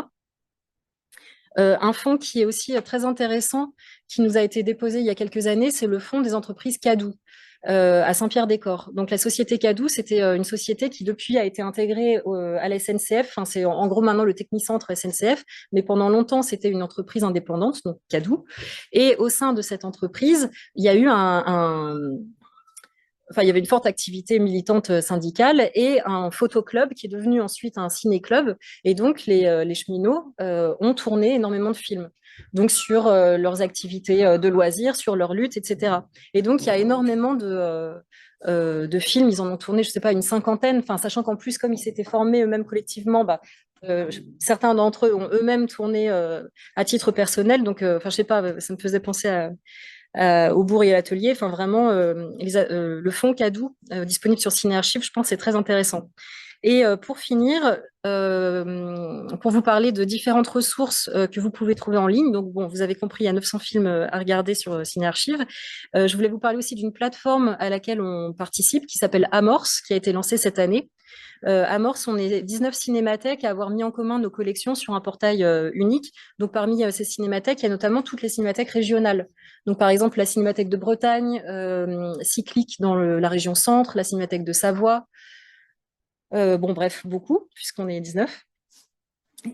Un fonds qui est aussi très intéressant, qui nous a été déposé il y a quelques années, c'est le fonds des entreprises Cadou. À Saint-Pierre-des-Corps. Donc la société Cadou, c'était une société qui depuis a été intégrée à la SNCF. Enfin, c'est en gros maintenant le Technicentre SNCF, mais pendant longtemps c'était une entreprise indépendante, donc Cadou. Et au sein de cette entreprise, il y a eu il y avait une forte activité militante syndicale et un photoclub qui est devenu ensuite un ciné-club. Et donc, les cheminots ont tourné énormément de films, donc sur leurs activités de loisirs, sur leur lutte, etc. Et donc, il y a énormément de films. Ils en ont tourné, je ne sais pas, une cinquantaine, sachant qu'en plus, comme ils s'étaient formés eux-mêmes collectivement, certains d'entre eux ont eux-mêmes tourné à titre personnel. Donc, je ne sais pas, ça me faisait penser au Bourg et à l'Atelier. Enfin, vraiment, le fonds Cadou disponible sur Ciné Archives, je pense, c'est très intéressant. Et pour finir, pour vous parler de différentes ressources que vous pouvez trouver en ligne, donc bon, vous avez compris, il y a 900 films à regarder sur Ciné Archives. Je voulais vous parler aussi d'une plateforme à laquelle on participe qui s'appelle Amorce, qui a été lancée cette année. Amorce, on est 19 cinémathèques à avoir mis en commun nos collections sur un portail unique. Donc parmi ces cinémathèques, il y a notamment toutes les cinémathèques régionales. Donc par exemple la Cinémathèque de Bretagne, Cyclique dans la région centre, la Cinémathèque de Savoie. Bref, beaucoup, puisqu'on est 19.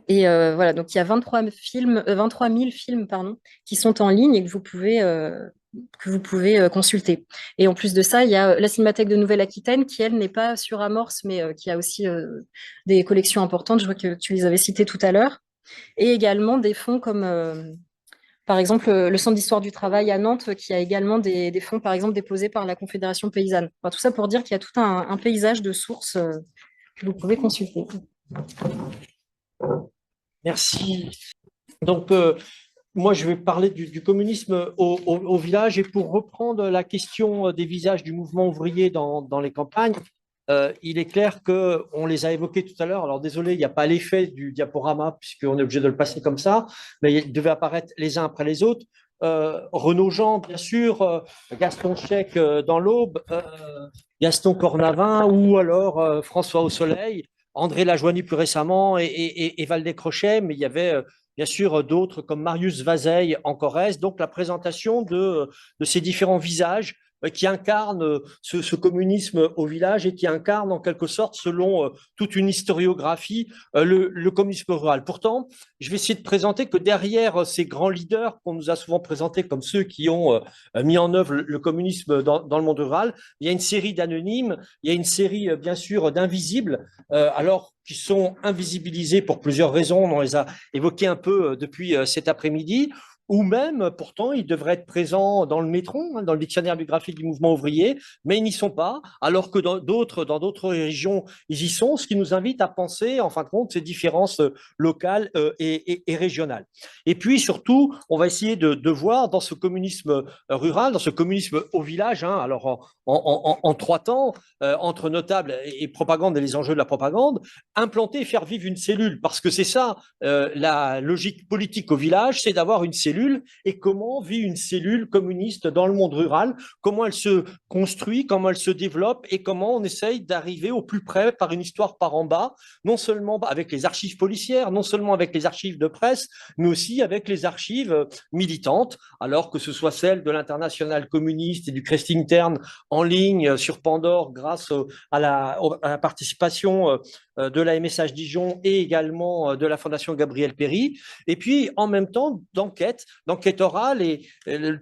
Et voilà, donc il y a 23 000 films qui sont en ligne et que vous pouvez consulter. Et en plus de ça, il y a la Cinémathèque de Nouvelle-Aquitaine qui, elle, n'est pas sur Amorce, mais qui a aussi des collections importantes. Je vois que tu les avais citées tout à l'heure. Et également des fonds comme Par exemple, le Centre d'histoire du travail à Nantes, qui a également des fonds, par exemple, déposés par la Confédération paysanne. Enfin, tout ça pour dire qu'il y a tout un paysage de sources que vous pouvez consulter. Merci. Donc, moi, je vais parler du communisme au village, et pour reprendre la question des visages du mouvement ouvrier dans les campagnes, il est clair qu'on les a évoqués tout à l'heure. Alors, désolé, il n'y a pas l'effet du diaporama, puisqu'on est obligé de le passer comme ça, mais ils devaient apparaître les uns après les autres. Renaud Jean, bien sûr, Gaston Chec dans l'Aube, Gaston Cornavin, ou alors François Au Soleil, André Lajoigny plus récemment, et Valdez-Crochet, mais il y avait bien sûr d'autres comme Marius Vazeille en Corrèze. Donc la présentation de ces différents visages qui incarnent ce communisme au village, et qui incarnent en quelque sorte, selon toute une historiographie, le communisme rural. Pourtant, je vais essayer de présenter que derrière ces grands leaders qu'on nous a souvent présentés comme ceux qui ont mis en œuvre le communisme dans le monde rural, il y a une série d'anonymes, il y a une série bien sûr d'invisibles, alors qui sont invisibilisés pour plusieurs raisons, on les a évoquées un peu depuis cet après-midi, ou même, pourtant, ils devraient être présents dans le Métron, dans le dictionnaire biographique du mouvement ouvrier, mais ils n'y sont pas, alors que dans d'autres régions, ils y sont, ce qui nous invite à penser, en fin de compte, ces différences locales et régionales. Et puis, surtout, on va essayer de voir dans ce communisme rural, dans ce communisme au village, alors en 3 temps, entre notable et propagande et les enjeux de la propagande, implanter et faire vivre une cellule, parce que c'est ça, la logique politique au village, c'est d'avoir une cellule. Et comment vit une cellule communiste dans le monde rural, comment elle se construit, comment elle se développe, et comment on essaye d'arriver au plus près par une histoire par en bas, non seulement avec les archives policières, non seulement avec les archives de presse, mais aussi avec les archives militantes, alors que ce soit celle de l'Internationale communiste et du Krestintern en ligne sur Pandore grâce à la participation de la MSH Dijon et également de la Fondation Gabriel Péry, et puis en même temps d'enquête orale, et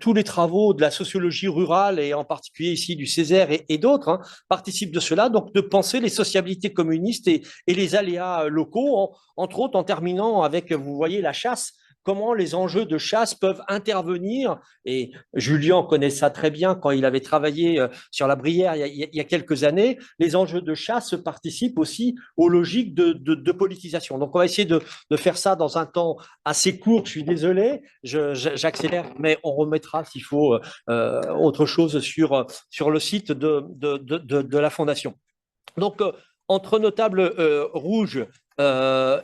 tous les travaux de la sociologie rurale, et en particulier ici du Césaire et d'autres, participent de cela, donc de penser les sociabilités communistes et les aléas locaux, entre autres en terminant avec, vous voyez, la chasse. Comment les enjeux de chasse peuvent intervenir, et Julien connaît ça très bien quand il avait travaillé sur la Brière il y a quelques années. Les enjeux de chasse participent aussi aux logiques de politisation. Donc on va essayer de faire ça dans un temps assez court, je suis désolé, j'accélère, mais on remettra s'il faut autre chose sur le site de la Fondation. Donc entre notables rouges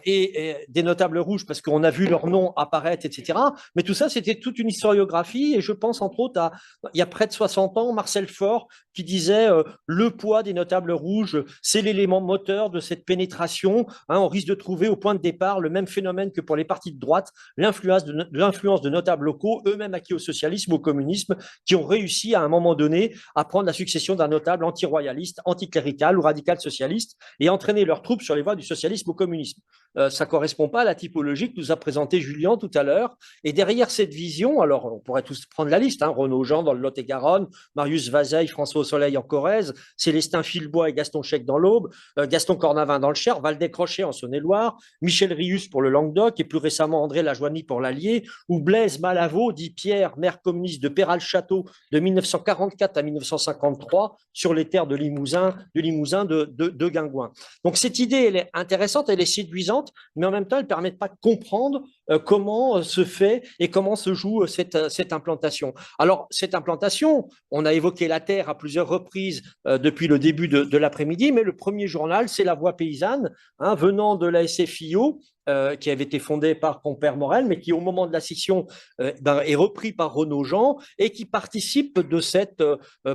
et des notables rouges, parce qu'on a vu leurs noms apparaître, etc. Mais tout ça, c'était toute une historiographie, et je pense entre autres à, il y a près de 60 ans, Marcel Faure, qui disait le poids des notables rouges, c'est l'élément moteur de cette pénétration. On risque de trouver au point de départ le même phénomène que pour les partis de droite, l'influence de notables locaux, eux-mêmes acquis au socialisme, au communisme, qui ont réussi à un moment donné à prendre la succession d'un notable anti-royaliste, anticlérical ou radical socialiste, et entraîner leurs troupes sur les voies du socialisme au communisme. Ça ne correspond pas à la typologie que nous a présentée Julien tout à l'heure. Et derrière cette vision, alors on pourrait tous prendre la liste, Renaud Jean dans le Lot-et-Garonne, Marius Vazeille, François Au Soleil en Corrèze, Célestin Filbois et Gaston Chec dans l'Aube, Gaston Cornavin dans le Cher, Valdez-Crochet en Saône-et-Loire, Michel Rius pour le Languedoc, et plus récemment André Lajoigny pour l'Allier, ou Blaise Malavo, dit Pierre, maire communiste de Péral-Château de 1944 à 1953, sur les terres de Limousin, de Guingouin. Donc cette idée, elle est intéressante, elle est séduisante, mais en même temps, elle ne permet pas de comprendre comment se fait et comment se joue cette implantation. Alors, cette implantation, on a évoqué la terre à plusieurs reprises depuis le début de l'après-midi, mais le premier journal, c'est La Voix paysanne, venant de la SFIO, qui avait été fondé par Compère Morel, mais qui, au moment de la scission, est repris par Renaud Jean, et qui participe de cette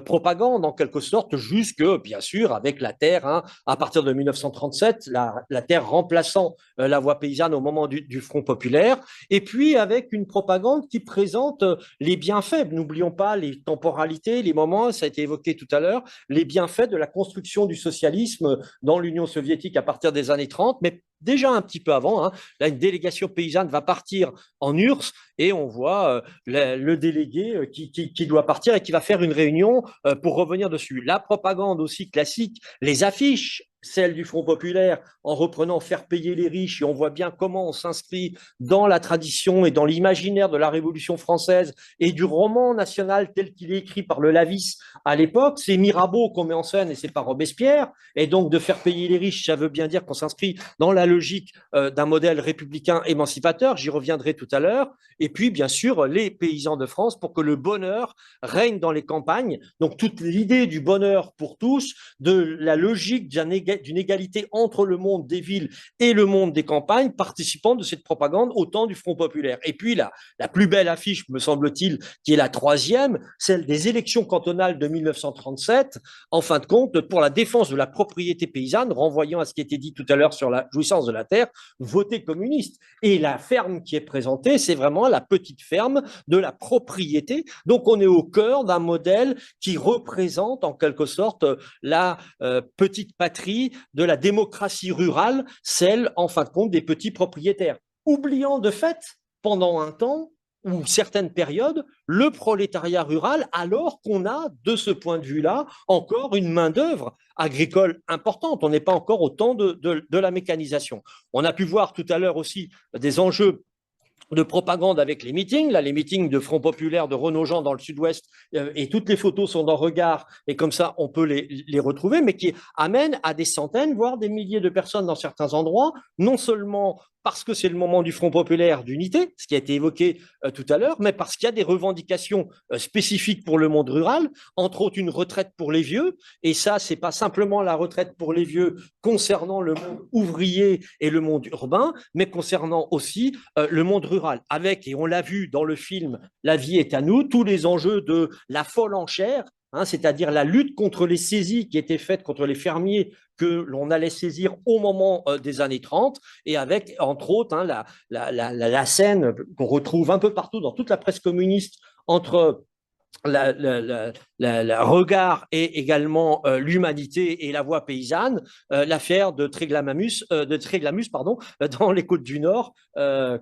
propagande, en quelque sorte, jusque, bien sûr, avec la terre, à partir de 1937, la terre remplaçant la Voix paysanne au moment du Front populaire, et puis avec une propagande qui présente les bienfaits. N'oublions pas les temporalités, les moments, ça a été évoqué tout à l'heure, les bienfaits de la construction du socialisme dans l'Union soviétique à partir des années 30, mais déjà un petit peu avant. Là, une délégation paysanne va partir en URSS, et on voit le délégué qui doit partir et qui va faire une réunion pour revenir dessus. La propagande aussi classique, les affiches celle du Front populaire, en reprenant faire payer les riches, et on voit bien comment on s'inscrit dans la tradition et dans l'imaginaire de la Révolution française et du roman national tel qu'il est écrit par le Lavis à l'époque. C'est Mirabeau qu'on met en scène et c'est pas Robespierre. Et donc de faire payer les riches, ça veut bien dire qu'on s'inscrit dans la logique d'un modèle républicain émancipateur, j'y reviendrai tout à l'heure. Et puis bien sûr les paysans de France pour que le bonheur règne dans les campagnes. Donc toute l'idée du bonheur pour tous, de la logique d'une égalité entre le monde des villes et le monde des campagnes, participant de cette propagande au temps du Front populaire. Et puis la plus belle affiche, me semble-t-il, qui est la troisième, celle des élections cantonales de 1937, en fin de compte, pour la défense de la propriété paysanne, renvoyant à ce qui était dit tout à l'heure sur la jouissance de la terre, voter communiste. Et la ferme qui est présentée, c'est vraiment la petite ferme de la propriété. Donc on est au cœur d'un modèle qui représente en quelque sorte la petite patrie de la démocratie rurale, celle en fin de compte des petits propriétaires, oubliant de fait pendant un temps ou certaines périodes le prolétariat rural, alors qu'on a de ce point de vue-là encore une main-d'œuvre agricole importante. On n'est pas encore au temps de la mécanisation. On a pu voir tout à l'heure aussi des enjeux de propagande avec les meetings, là les meetings de Front populaire de Renaud-Jean dans le sud-ouest, et toutes les photos sont dans Regard, et comme ça on peut les retrouver, mais qui amènent à des centaines, voire des milliers de personnes dans certains endroits, non seulement parce que c'est le moment du Front populaire d'unité, ce qui a été évoqué tout à l'heure, mais parce qu'il y a des revendications spécifiques pour le monde rural, entre autres une retraite pour les vieux, et ça, c'est pas simplement la retraite pour les vieux concernant le monde ouvrier et le monde urbain, mais concernant aussi le monde rural, avec, et on l'a vu dans le film « La vie est à nous », tous les enjeux de la folle enchère, c'est-à-dire la lutte contre les saisies qui étaient faites contre les fermiers que l'on allait saisir au moment des années 30, et avec, entre autres, la scène qu'on retrouve un peu partout dans toute la presse communiste entre la Regard et également l'Humanité et la Voix paysanne, l'affaire de Tréglamus, dans les Côtes du Nord,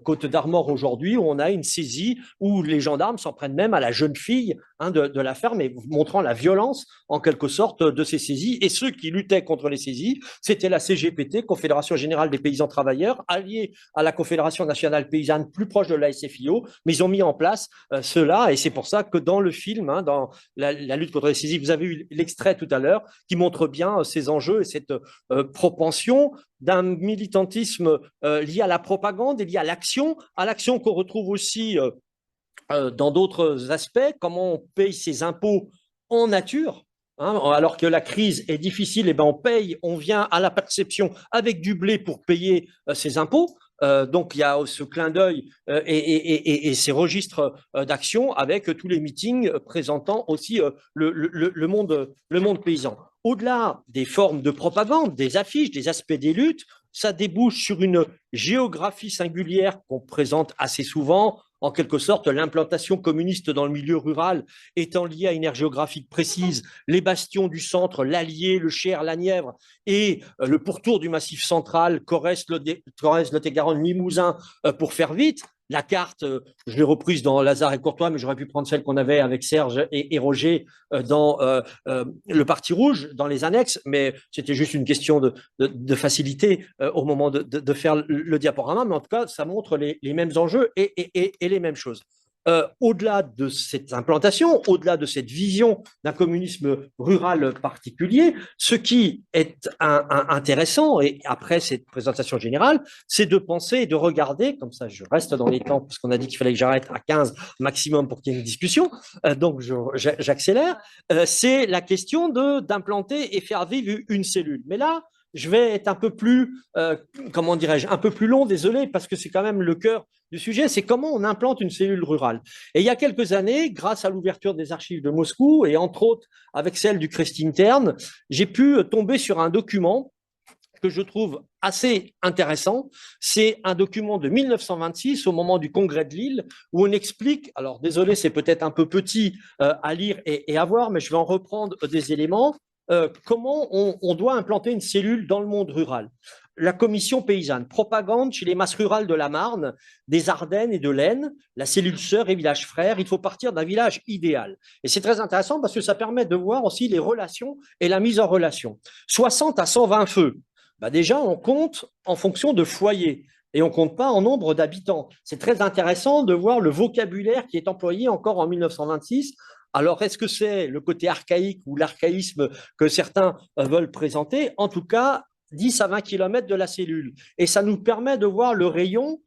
Côte d'Armor aujourd'hui, où on a une saisie où les gendarmes s'en prennent même à la jeune fille de la ferme, et montrant la violence en quelque sorte de ces saisies. Et ceux qui luttaient contre les saisies, c'était la CGPT, Confédération Générale des Paysans Travailleurs, alliée à la Confédération Nationale Paysanne, plus proche de la SFIO, mais ils ont mis en place cela, et c'est pour ça que dans le film, dans la lutte contre les saisies, vous avez eu l'extrait tout à l'heure qui montre bien ces enjeux et cette propension d'un militantisme lié à la propagande et lié à l'action qu'on retrouve aussi dans d'autres aspects, comment on paye ses impôts en nature. Alors que la crise est difficile, et ben on vient à la perception avec du blé pour payer ses impôts. Donc il y a ce clin d'œil et ces registres d'action avec tous les meetings présentant aussi le monde paysan. Au-delà des formes de propagande, des affiches, des aspects des luttes, ça débouche sur une géographie singulière qu'on présente assez souvent. En quelque sorte, l'implantation communiste dans le milieu rural étant liée à une aire géographique précise, les bastions du centre, l'Allier, le Cher, la Nièvre, et le pourtour du Massif central, Corrèze, Lot-et-Garonne, Limousin, pour faire vite. La carte, je l'ai reprise dans Lazare et Courtois, mais j'aurais pu prendre celle qu'on avait avec Serge et Roger dans le Parti rouge, dans les annexes, mais c'était juste une question de facilité au moment de faire le diaporama. Mais en tout cas, ça montre les mêmes enjeux et les mêmes choses. Au-delà de cette implantation, au-delà de cette vision d'un communisme rural particulier, ce qui est intéressant, et après cette présentation générale, c'est de penser et de regarder, comme ça je reste dans les temps, parce qu'on a dit qu'il fallait que j'arrête à 15 maximum pour qu'il y ait une discussion, donc j'accélère, c'est la question d'implanter et faire vivre une cellule. Mais là, je vais être un peu plus, comment dirais-je, un peu plus long, désolé, parce que c'est quand même le cœur du sujet, c'est comment on implante une cellule rurale. Et il y a quelques années, grâce à l'ouverture des archives de Moscou, et entre autres avec celle du Krestintern, j'ai pu tomber sur un document que je trouve assez intéressant. C'est un document de 1926, au moment du congrès de Lille, où on explique, alors désolé, c'est peut-être un peu petit à lire et à voir, mais je vais en reprendre des éléments. comment on doit implanter une cellule dans le monde rural. La commission paysanne, propagande chez les masses rurales de la Marne, des Ardennes et de l'Aisne, la cellule sœur et village frère, il faut partir d'un village idéal. Et c'est très intéressant parce que ça permet de voir aussi les relations et la mise en relation. 60 à 120 feux, bah déjà on compte en fonction de foyers et on ne compte pas en nombre d'habitants. C'est très intéressant de voir le vocabulaire qui est employé encore en 1926. Alors, est-ce que c'est le côté archaïque ou l'archaïsme que certains veulent présenter? En tout cas, 10 à 20 km de la cellule. Et ça nous permet de voir le rayon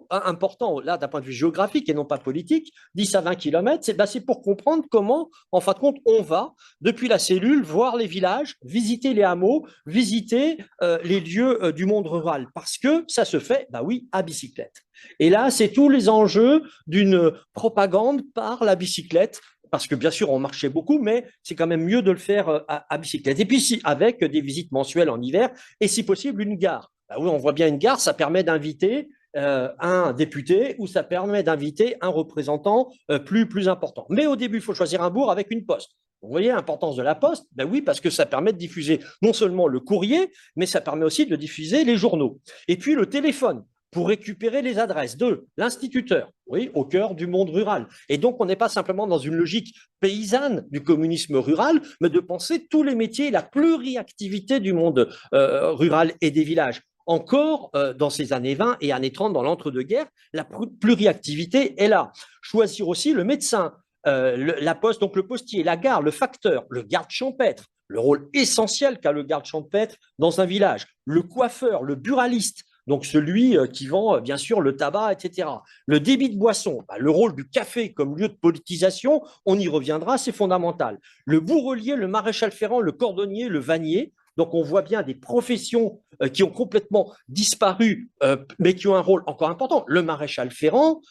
important, là, d'un point de vue géographique et non pas politique, 10 à 20 km, c'est pour comprendre comment, en fin de compte, on va, depuis la cellule, voir les villages, visiter les hameaux, visiter les lieux du monde rural. Parce que ça se fait, bah oui, à bicyclette. Et là, c'est tous les enjeux d'une propagande par la bicyclette, parce que bien sûr, on marchait beaucoup, mais c'est quand même mieux de le faire à bicyclette. Et puis, avec des visites mensuelles en hiver, et si possible, une gare. Bah oui, on voit bien une gare, ça permet d'inviter un député ou ça permet d'inviter un représentant plus important. Mais au début, il faut choisir un bourg avec une poste. Vous voyez l'importance de la poste? Ben oui, parce que ça permet de diffuser non seulement le courrier, mais ça permet aussi de diffuser les journaux. Et puis le téléphone, pour récupérer les adresses de l'instituteur, oui, au cœur du monde rural. Et donc, on n'est pas simplement dans une logique paysanne du communisme rural, mais de penser tous les métiers, la pluriactivité du monde rural et des villages. Encore dans ces années 20 et années 30, dans l'entre-deux-guerres, la pluriactivité est là. Choisir aussi le médecin, la poste, donc le postier, la gare, le facteur, le garde champêtre, le rôle essentiel qu'a le garde champêtre dans un village, le coiffeur, le buraliste, donc celui qui vend bien sûr le tabac, etc. Le débit de boisson, le rôle du café comme lieu de politisation, on y reviendra, c'est fondamental. Le bourrelier, le maréchal ferrant, le cordonnier, le vannier. Donc on voit bien des professions qui ont complètement disparu, mais qui ont un rôle encore important. Le maréchal ferrant,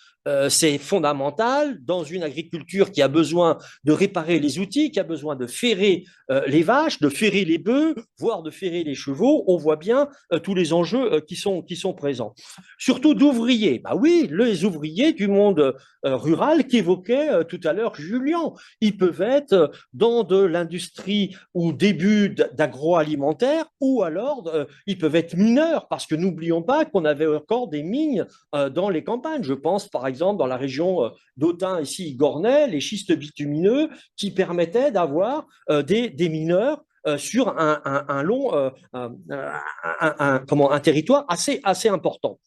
c'est fondamental dans une agriculture qui a besoin de réparer les outils, qui a besoin de ferrer les vaches, de ferrer les bœufs, voire de ferrer les chevaux. On voit bien tous les enjeux qui sont présents. Surtout d'ouvriers. Bah oui, les ouvriers du monde rural qu'évoquait tout à l'heure Julien. Ils peuvent être dans de l'industrie ou début d'agroalimentaire, ou alors ils peuvent être mineurs, parce que n'oublions pas qu'on avait encore des mines dans les campagnes. Je pense par exemple dans la région d'Autun, ici, Gornay, les schistes bitumineux qui permettaient d'avoir des mineurs sur un territoire assez important.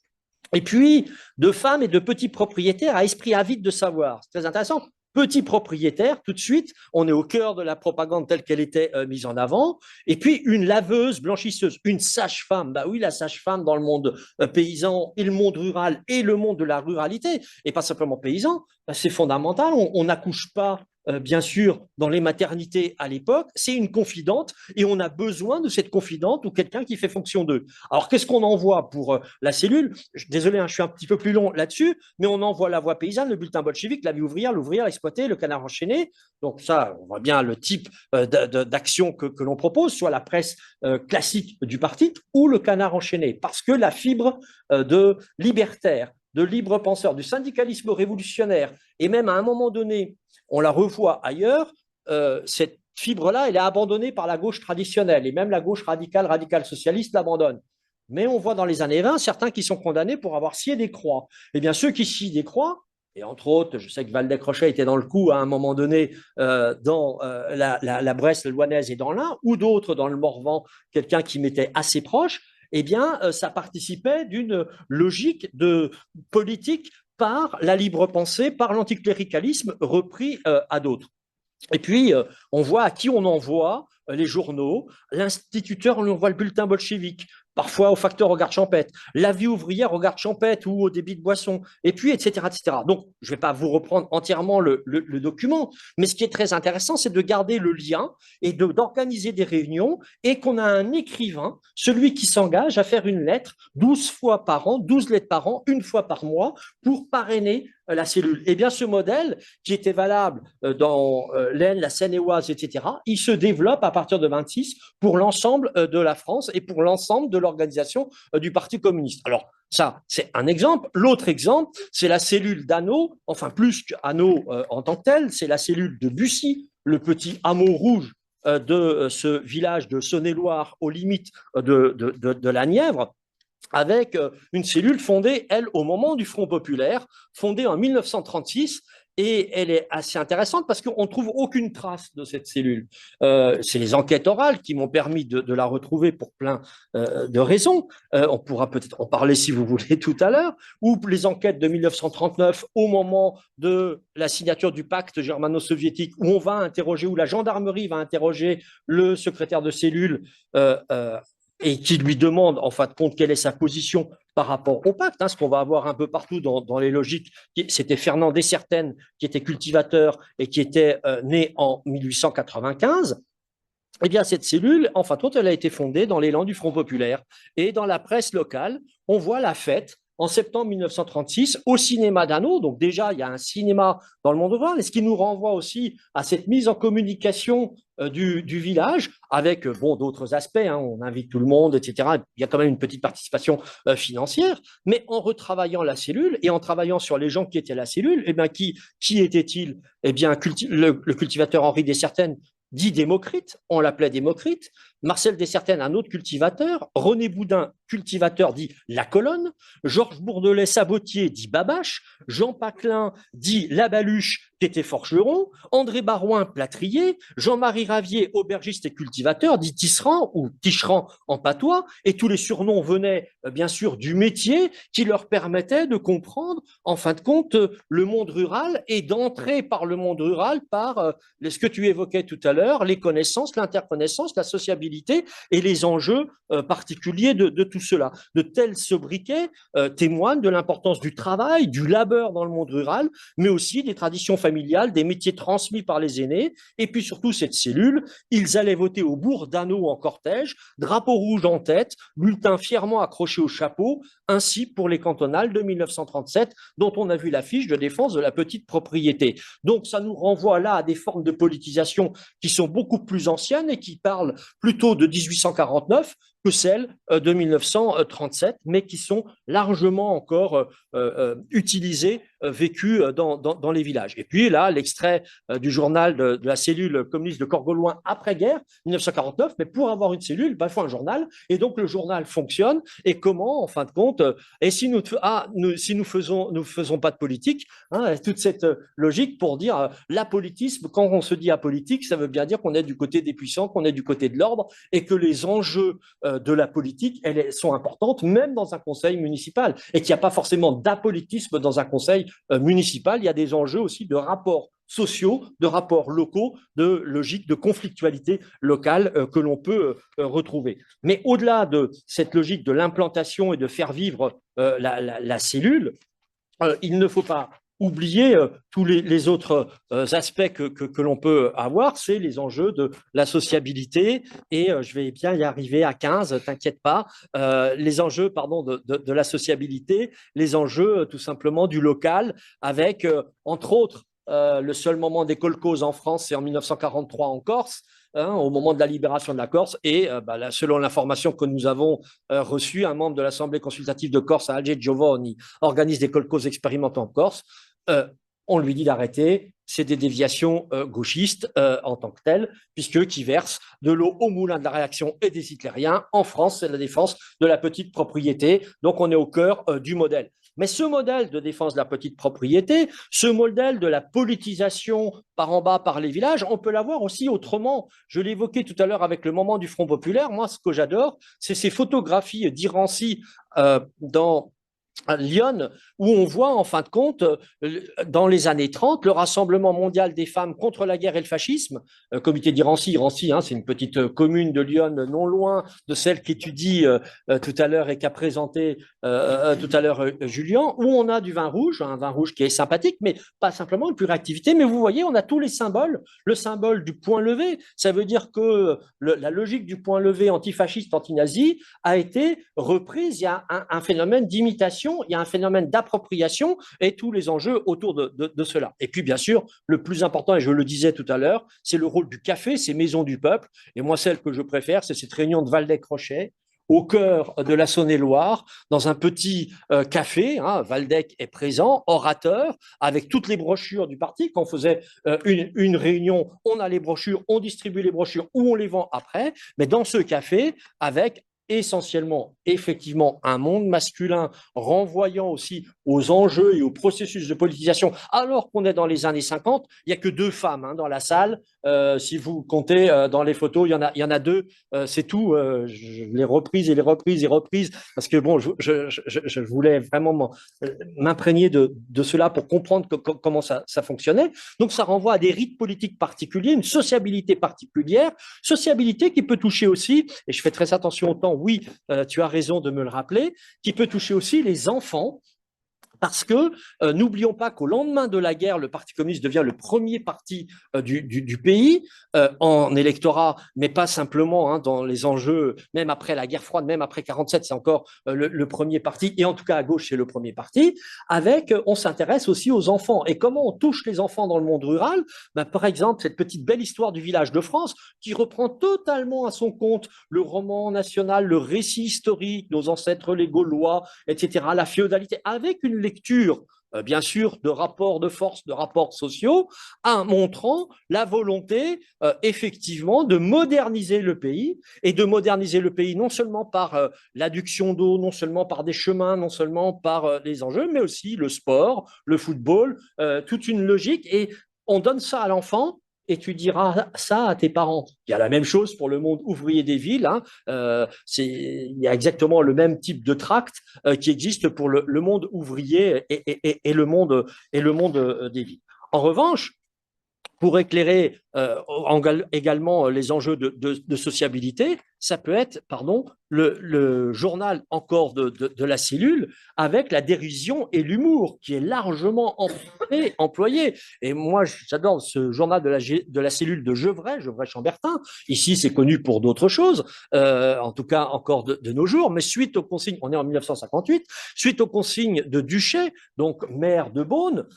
Et puis, de femmes et de petits propriétaires à esprit avide de savoir. C'est très intéressant. Petit propriétaire, tout de suite, on est au cœur de la propagande telle qu'elle était mise en avant. Et puis, une laveuse, blanchisseuse, une sage-femme. Bah oui, la sage-femme dans le monde paysan et le monde rural et le monde de la ruralité, et pas simplement paysan, bah, c'est fondamental. On n'accouche pas, bien sûr, dans les maternités à l'époque. C'est une confidente et on a besoin de cette confidente ou quelqu'un qui fait fonction d'eux. Alors, qu'est-ce qu'on envoie pour la cellule? Désolé, je suis un petit peu plus long là-dessus, mais on envoie la voix paysanne, le bulletin bolchevique, la vie ouvrière, l'ouvrière exploitée, le canard enchaîné. Donc ça, on voit bien le type d'action que l'on propose, soit la presse classique du parti ou le canard enchaîné, parce que la fibre de libertaire, de libre penseur, du syndicalisme révolutionnaire, et même à un moment donné, on la revoit ailleurs, cette fibre-là, elle est abandonnée par la gauche traditionnelle, et même la gauche radicale socialiste l'abandonne. Mais on voit dans les années 20 certains qui sont condamnés pour avoir scié des croix. Eh bien, ceux qui scient des croix, et entre autres, je sais que Waldeck-Rochet était dans le coup à un moment donné dans la Bresse louhannaise et dans l'Ain, ou d'autres dans le Morvan, quelqu'un qui m'était assez proche, eh bien, ça participait d'une logique de politique par la libre pensée, par l'anticléricalisme repris à d'autres. Et puis, on voit à qui on envoie les journaux. L'instituteur, on lui envoie le bulletin bolchevique, parfois au facteur au garde champêtre, la vie ouvrière au garde champêtre ou au débit de boisson, et puis, etc., etc. Donc, je ne vais pas vous reprendre entièrement le document, mais ce qui est très intéressant, c'est de garder le lien et d'organiser des réunions et qu'on a un écrivain, celui qui s'engage à faire une lettre 12 fois par an, 12 lettres par an, une fois par mois, pour parrainer la cellule. Eh bien, ce modèle, qui était valable dans l'Aisne, la Seine-et-Oise, etc., il se développe à partir de 26 pour l'ensemble de la France et pour l'ensemble de l'organisation du Parti communiste. Alors, ça, c'est un exemple. L'autre exemple, c'est la cellule d'Hanau, enfin plus qu'Hanau en tant que tel, c'est la cellule de Bussy, le petit hameau rouge de ce village de Saône-et-Loire aux limites de la Nièvre, avec une cellule fondée, elle, au moment du Front populaire, fondée en 1936. Et elle est assez intéressante parce qu'on ne trouve aucune trace de cette cellule. C'est les enquêtes orales qui m'ont permis de la retrouver pour plein de raisons. On pourra peut-être en parler si vous voulez tout à l'heure. Ou les enquêtes de 1939 au moment de la signature du pacte germano-soviétique où on va interroger, où la gendarmerie va interroger le secrétaire de cellule et qui lui demande en fin de compte quelle est sa position par rapport au pacte, ce qu'on va avoir un peu partout dans les logiques. C'était Fernand Dessertenne qui était cultivateur et qui était né en 1895. Eh bien, cette cellule, en fin de compte, elle a été fondée dans l'élan du Front populaire. Et dans la presse locale, on voit la fête en septembre 1936 au cinéma d'Anneau. Donc déjà, il y a un cinéma dans le monde rural, et ce qui nous renvoie aussi à cette mise en communication du village avec d'autres aspects, on invite tout le monde, etc. Il y a quand même une petite participation financière, mais en retravaillant la cellule et en travaillant sur les gens qui étaient la cellule, eh bien, qui était-il? Eh bien, le cultivateur Henri Dessertenne, dit Démocrite, on l'appelait Démocrite, Marcel Dessertenne, un autre cultivateur, René Boudin, cultivateur, dit La Colonne, Georges Bourdelais, sabotier, dit Babache, Jean Paclin, dit La Baluche, qui était forgeron, André Barouin, plâtrier, Jean-Marie Ravier, aubergiste et cultivateur, dit Tisserand ou Ticheran en patois, et tous les surnoms venaient bien sûr du métier qui leur permettait de comprendre, en fin de compte, le monde rural et d'entrer par le monde rural par ce que tu évoquais tout à l'heure, les connaissances, l'interconnaissance, la sociabilité et les enjeux particuliers de tout cela. De tels sobriquets témoignent de l'importance du travail, du labeur dans le monde rural, mais aussi des traditions familiales, des métiers transmis par les aînés, et puis surtout cette cellule. Ils allaient voter au bourg d'Anneau en cortège, drapeau rouge en tête, bulletin fièrement accroché au chapeau, ainsi pour les cantonales de 1937, dont on a vu l'affiche de défense de la petite propriété. Donc ça nous renvoie là à des formes de politisation qui sont beaucoup plus anciennes et qui parlent plutôt de 1849 que celles de 1937, mais qui sont largement encore utilisées, vécues dans les villages. Et puis là, l'extrait du journal de la cellule communiste de Corgolloin après-guerre, 1949, mais pour avoir une cellule, il faut un journal, et donc le journal fonctionne, et comment, en fin de compte, et si nous faisons pas de politique, toute cette logique pour dire l'apolitisme, quand on se dit apolitique, ça veut bien dire qu'on est du côté des puissants, qu'on est du côté de l'ordre, et que les enjeux de la politique, elles sont importantes, même dans un conseil municipal, et qu'il n'y a pas forcément d'apolitisme dans un conseil municipal. Il y a des enjeux aussi de rapports sociaux, de rapports locaux, de logique de conflictualité locale que l'on peut retrouver. Mais au-delà de cette logique de l'implantation et de faire vivre la cellule, il ne faut pas oublier tous les autres aspects que l'on peut avoir, c'est les enjeux de la sociabilité, et je vais bien y arriver à 15, t'inquiète pas, les enjeux de la sociabilité, les enjeux tout simplement du local, avec entre autres le seul moment des kolkhozes en France, c'est en 1943 en Corse, au moment de la libération de la Corse, et selon l'information que nous avons reçue, un membre de l'Assemblée consultative de Corse, Alge Giovanni, organise des kolkhozes expérimentaux en Corse. On lui dit d'arrêter, c'est des déviations gauchistes en tant que telles, qui versent de l'eau au moulin de la réaction et des hitlériens. En France, c'est la défense de la petite propriété, donc on est au cœur du modèle. Mais ce modèle de défense de la petite propriété, ce modèle de la politisation par en bas, par les villages, on peut l'avoir aussi autrement. Je l'évoquais tout à l'heure avec le moment du Front populaire. Moi, ce que j'adore, c'est ces photographies d'Irancy dans Lyon, où on voit en fin de compte, dans les années 30, le Rassemblement mondial des femmes contre la guerre et le fascisme, comité d'Irancy. Irancy, c'est une petite commune de Lyon, non loin de celle qu'étudie tout à l'heure et qu'a présenté tout à l'heure Julien, où on a du vin rouge, un vin rouge qui est sympathique, mais pas simplement une pure activité. Mais vous voyez, on a tous les symboles. Le symbole du point levé, ça veut dire que la logique du point levé antifasciste, anti-nazi a été reprise. Il y a un phénomène d'imitation, il y a un phénomène d'appropriation et tous les enjeux autour de cela. Et puis, bien sûr, le plus important, et je le disais tout à l'heure, c'est le rôle du café, ces maisons du peuple. Et moi, celle que je préfère, c'est cette réunion de Waldeck-Rochet, au cœur de la Saône-et-Loire, dans un petit café. Waldeck est présent, orateur, avec toutes les brochures du parti. Quand on faisait une réunion, on a les brochures, on distribue les brochures ou on les vend après. Mais dans ce café, avec essentiellement, effectivement, un monde masculin renvoyant aussi aux enjeux et au processus de politisation, alors qu'on est dans les années 50, il n'y a que 2 femmes dans la salle. Si vous comptez dans les photos, il y en a 2, c'est tout. Les reprises et les reprises et reprises, parce que bon, je voulais vraiment m'imprégner de cela pour comprendre comment ça fonctionnait. Donc, ça renvoie à des rites politiques particuliers, une sociabilité particulière, sociabilité qui peut toucher aussi, et je fais très attention au temps, oui, tu as raison de me le rappeler, qui peut toucher aussi les enfants. Parce que n'oublions pas qu'au lendemain de la guerre, le Parti communiste devient le premier parti du pays en électorat, mais pas simplement dans les enjeux, même après la guerre froide, même après 47, c'est encore le premier parti, et en tout cas à gauche, c'est le premier parti, on s'intéresse aussi aux enfants. Et comment on touche les enfants dans le monde rural? Par exemple, cette petite belle histoire du village de France, qui reprend totalement à son compte le roman national, le récit historique, nos ancêtres les Gaulois, etc., la féodalité, avec une lecture, bien sûr, de rapports de force, de rapports sociaux, montrant la volonté, effectivement, de moderniser le pays, et de moderniser le pays non seulement par l'adduction d'eau, non seulement par des chemins, non seulement par les enjeux, mais aussi le sport, le football, toute une logique. Et on donne ça à l'enfant, et tu diras ça à tes parents. Il y a la même chose pour le monde ouvrier des villes. Il y a exactement le même type de tract qui existe pour le monde ouvrier et le monde des villes. En revanche, pour éclairer également les enjeux de sociabilité, ça peut être, le journal encore de la cellule, avec la dérision et l'humour qui est largement employé. Et moi, j'adore ce journal de la cellule de Gevrey-Chambertin. Ici, c'est connu pour d'autres choses, en tout cas encore de nos jours, mais suite aux consignes, on est en 1958, suite aux consignes de Duché, donc maire de Beaune,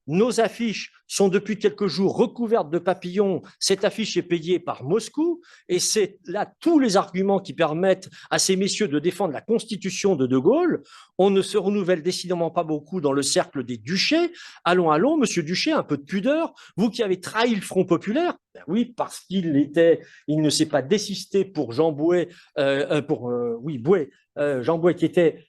nos affiches sont depuis quelques jours recouvertes de papillons. Cette affiche est payée par Moscou, et c'est là tous les arguments qui permettent à ces messieurs de défendre la constitution de De Gaulle. On ne se renouvelle décidément pas beaucoup dans le cercle des Duchés. Allons, monsieur Duché, un peu de pudeur. Vous qui avez trahi le Front populaire, ben oui, parce qu'il ne s'est pas désisté pour Jean Bouet, Bouet, Jean Bouet qui était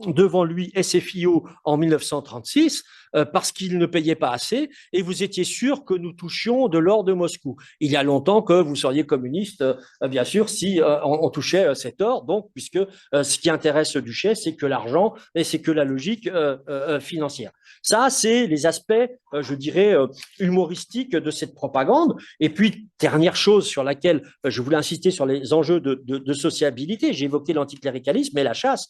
devant lui SFIO en 1936, parce qu'il ne payait pas assez, et vous étiez sûr que nous touchions de l'or de Moscou. Il y a longtemps que vous seriez communiste, bien sûr, si on touchait cet or, donc, puisque ce qui intéresse Duché, c'est que l'argent et c'est que la logique financière. Ça, c'est les aspects, je dirais, humoristiques de cette propagande. Et puis, dernière chose sur laquelle je voulais insister sur les enjeux de sociabilité, j'ai évoqué l'anticléricalisme et la chasse.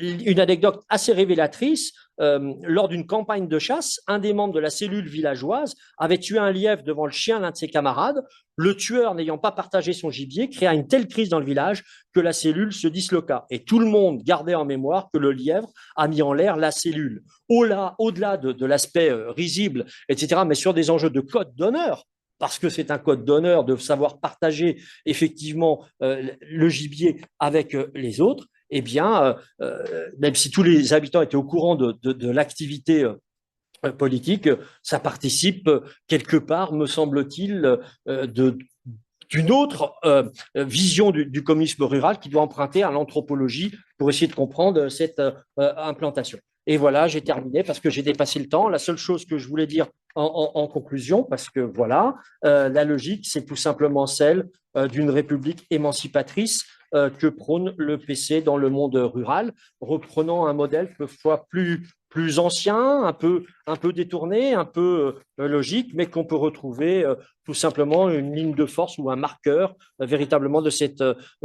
Une anecdote assez révélatrice, lors d'une campagne de chasse, un des membres de la cellule villageoise avait tué un lièvre devant le chien d'un de ses camarades. Le tueur, n'ayant pas partagé son gibier, créa une telle crise dans le village que la cellule se disloqua. Et tout le monde gardait en mémoire que le lièvre a mis en l'air la cellule. Au-delà de l'aspect risible, etc., mais sur des enjeux de code d'honneur, parce que c'est un code d'honneur de savoir partager effectivement le gibier avec les autres, eh bien, même si tous les habitants étaient au courant de l'activité politique, ça participe quelque part, me semble-t-il, d'une autre vision du communisme rural qui doit emprunter à l'anthropologie pour essayer de comprendre cette implantation. Et voilà, j'ai terminé parce que j'ai dépassé le temps. La seule chose que je voulais dire en conclusion, parce que voilà, la logique, c'est tout simplement celle d'une république émancipatrice que prône le PC dans le monde rural, reprenant un modèle quelquefois plus ancien, un peu détourné, un peu logique, mais qu'on peut retrouver tout simplement une ligne de force ou un marqueur véritablement de cette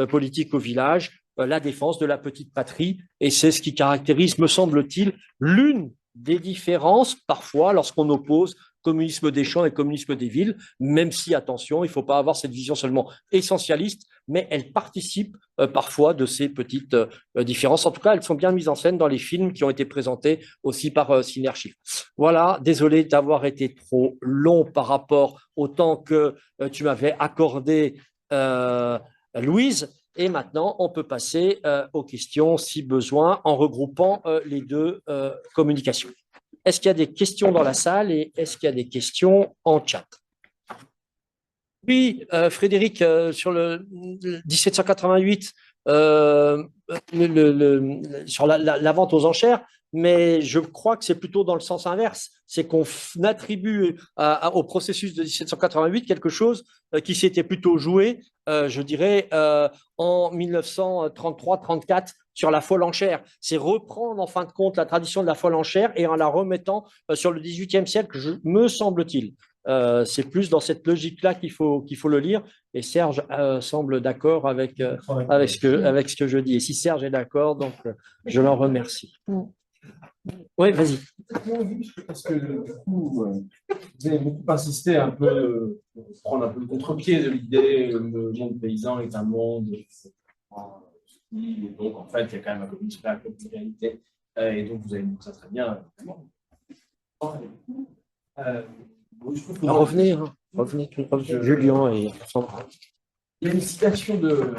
politique au village, la défense de la petite patrie. Et c'est ce qui caractérise, me semble-t-il, l'une des différences parfois lorsqu'on oppose communisme des champs et communisme des villes, même si, attention, il ne faut pas avoir cette vision seulement essentialiste, mais elle participe parfois de ces petites différences. En tout cas, elles sont bien mises en scène dans les films qui ont été présentés aussi par Ciné-Archives. Voilà, désolé d'avoir été trop long par rapport au temps que tu m'avais accordé, Louise. Et maintenant, on peut passer aux questions si besoin en regroupant les deux communications. Est-ce qu'il y a des questions dans la salle et est-ce qu'il y a des questions en chat? Oui, Frédéric, sur le 1788, sur la vente aux enchères, mais je crois que c'est plutôt dans le sens inverse. C'est qu'on attribue au processus de 1788 quelque chose qui s'était plutôt joué, je dirais, en 1933-34 sur la folle enchère. C'est reprendre en fin de compte la tradition de la folle enchère et en la remettant sur le XVIIIe siècle, me semble-t-il. C'est plus dans cette logique-là qu'il faut le lire. Et Serge semble d'accord avec ce que je dis. Et si Serge est d'accord, donc je l'en remercie. Oui, vas-y. Parce que du coup, vous avez beaucoup insisté un peu, prendre un peu le contre-pied de l'idée que le monde paysan est un monde. Et donc, en fait, il y a quand même un communisme là, comme une réalité. Et donc, vous avez dit ça très bien. Revenez, Julien et Sandra. Il y a une citation que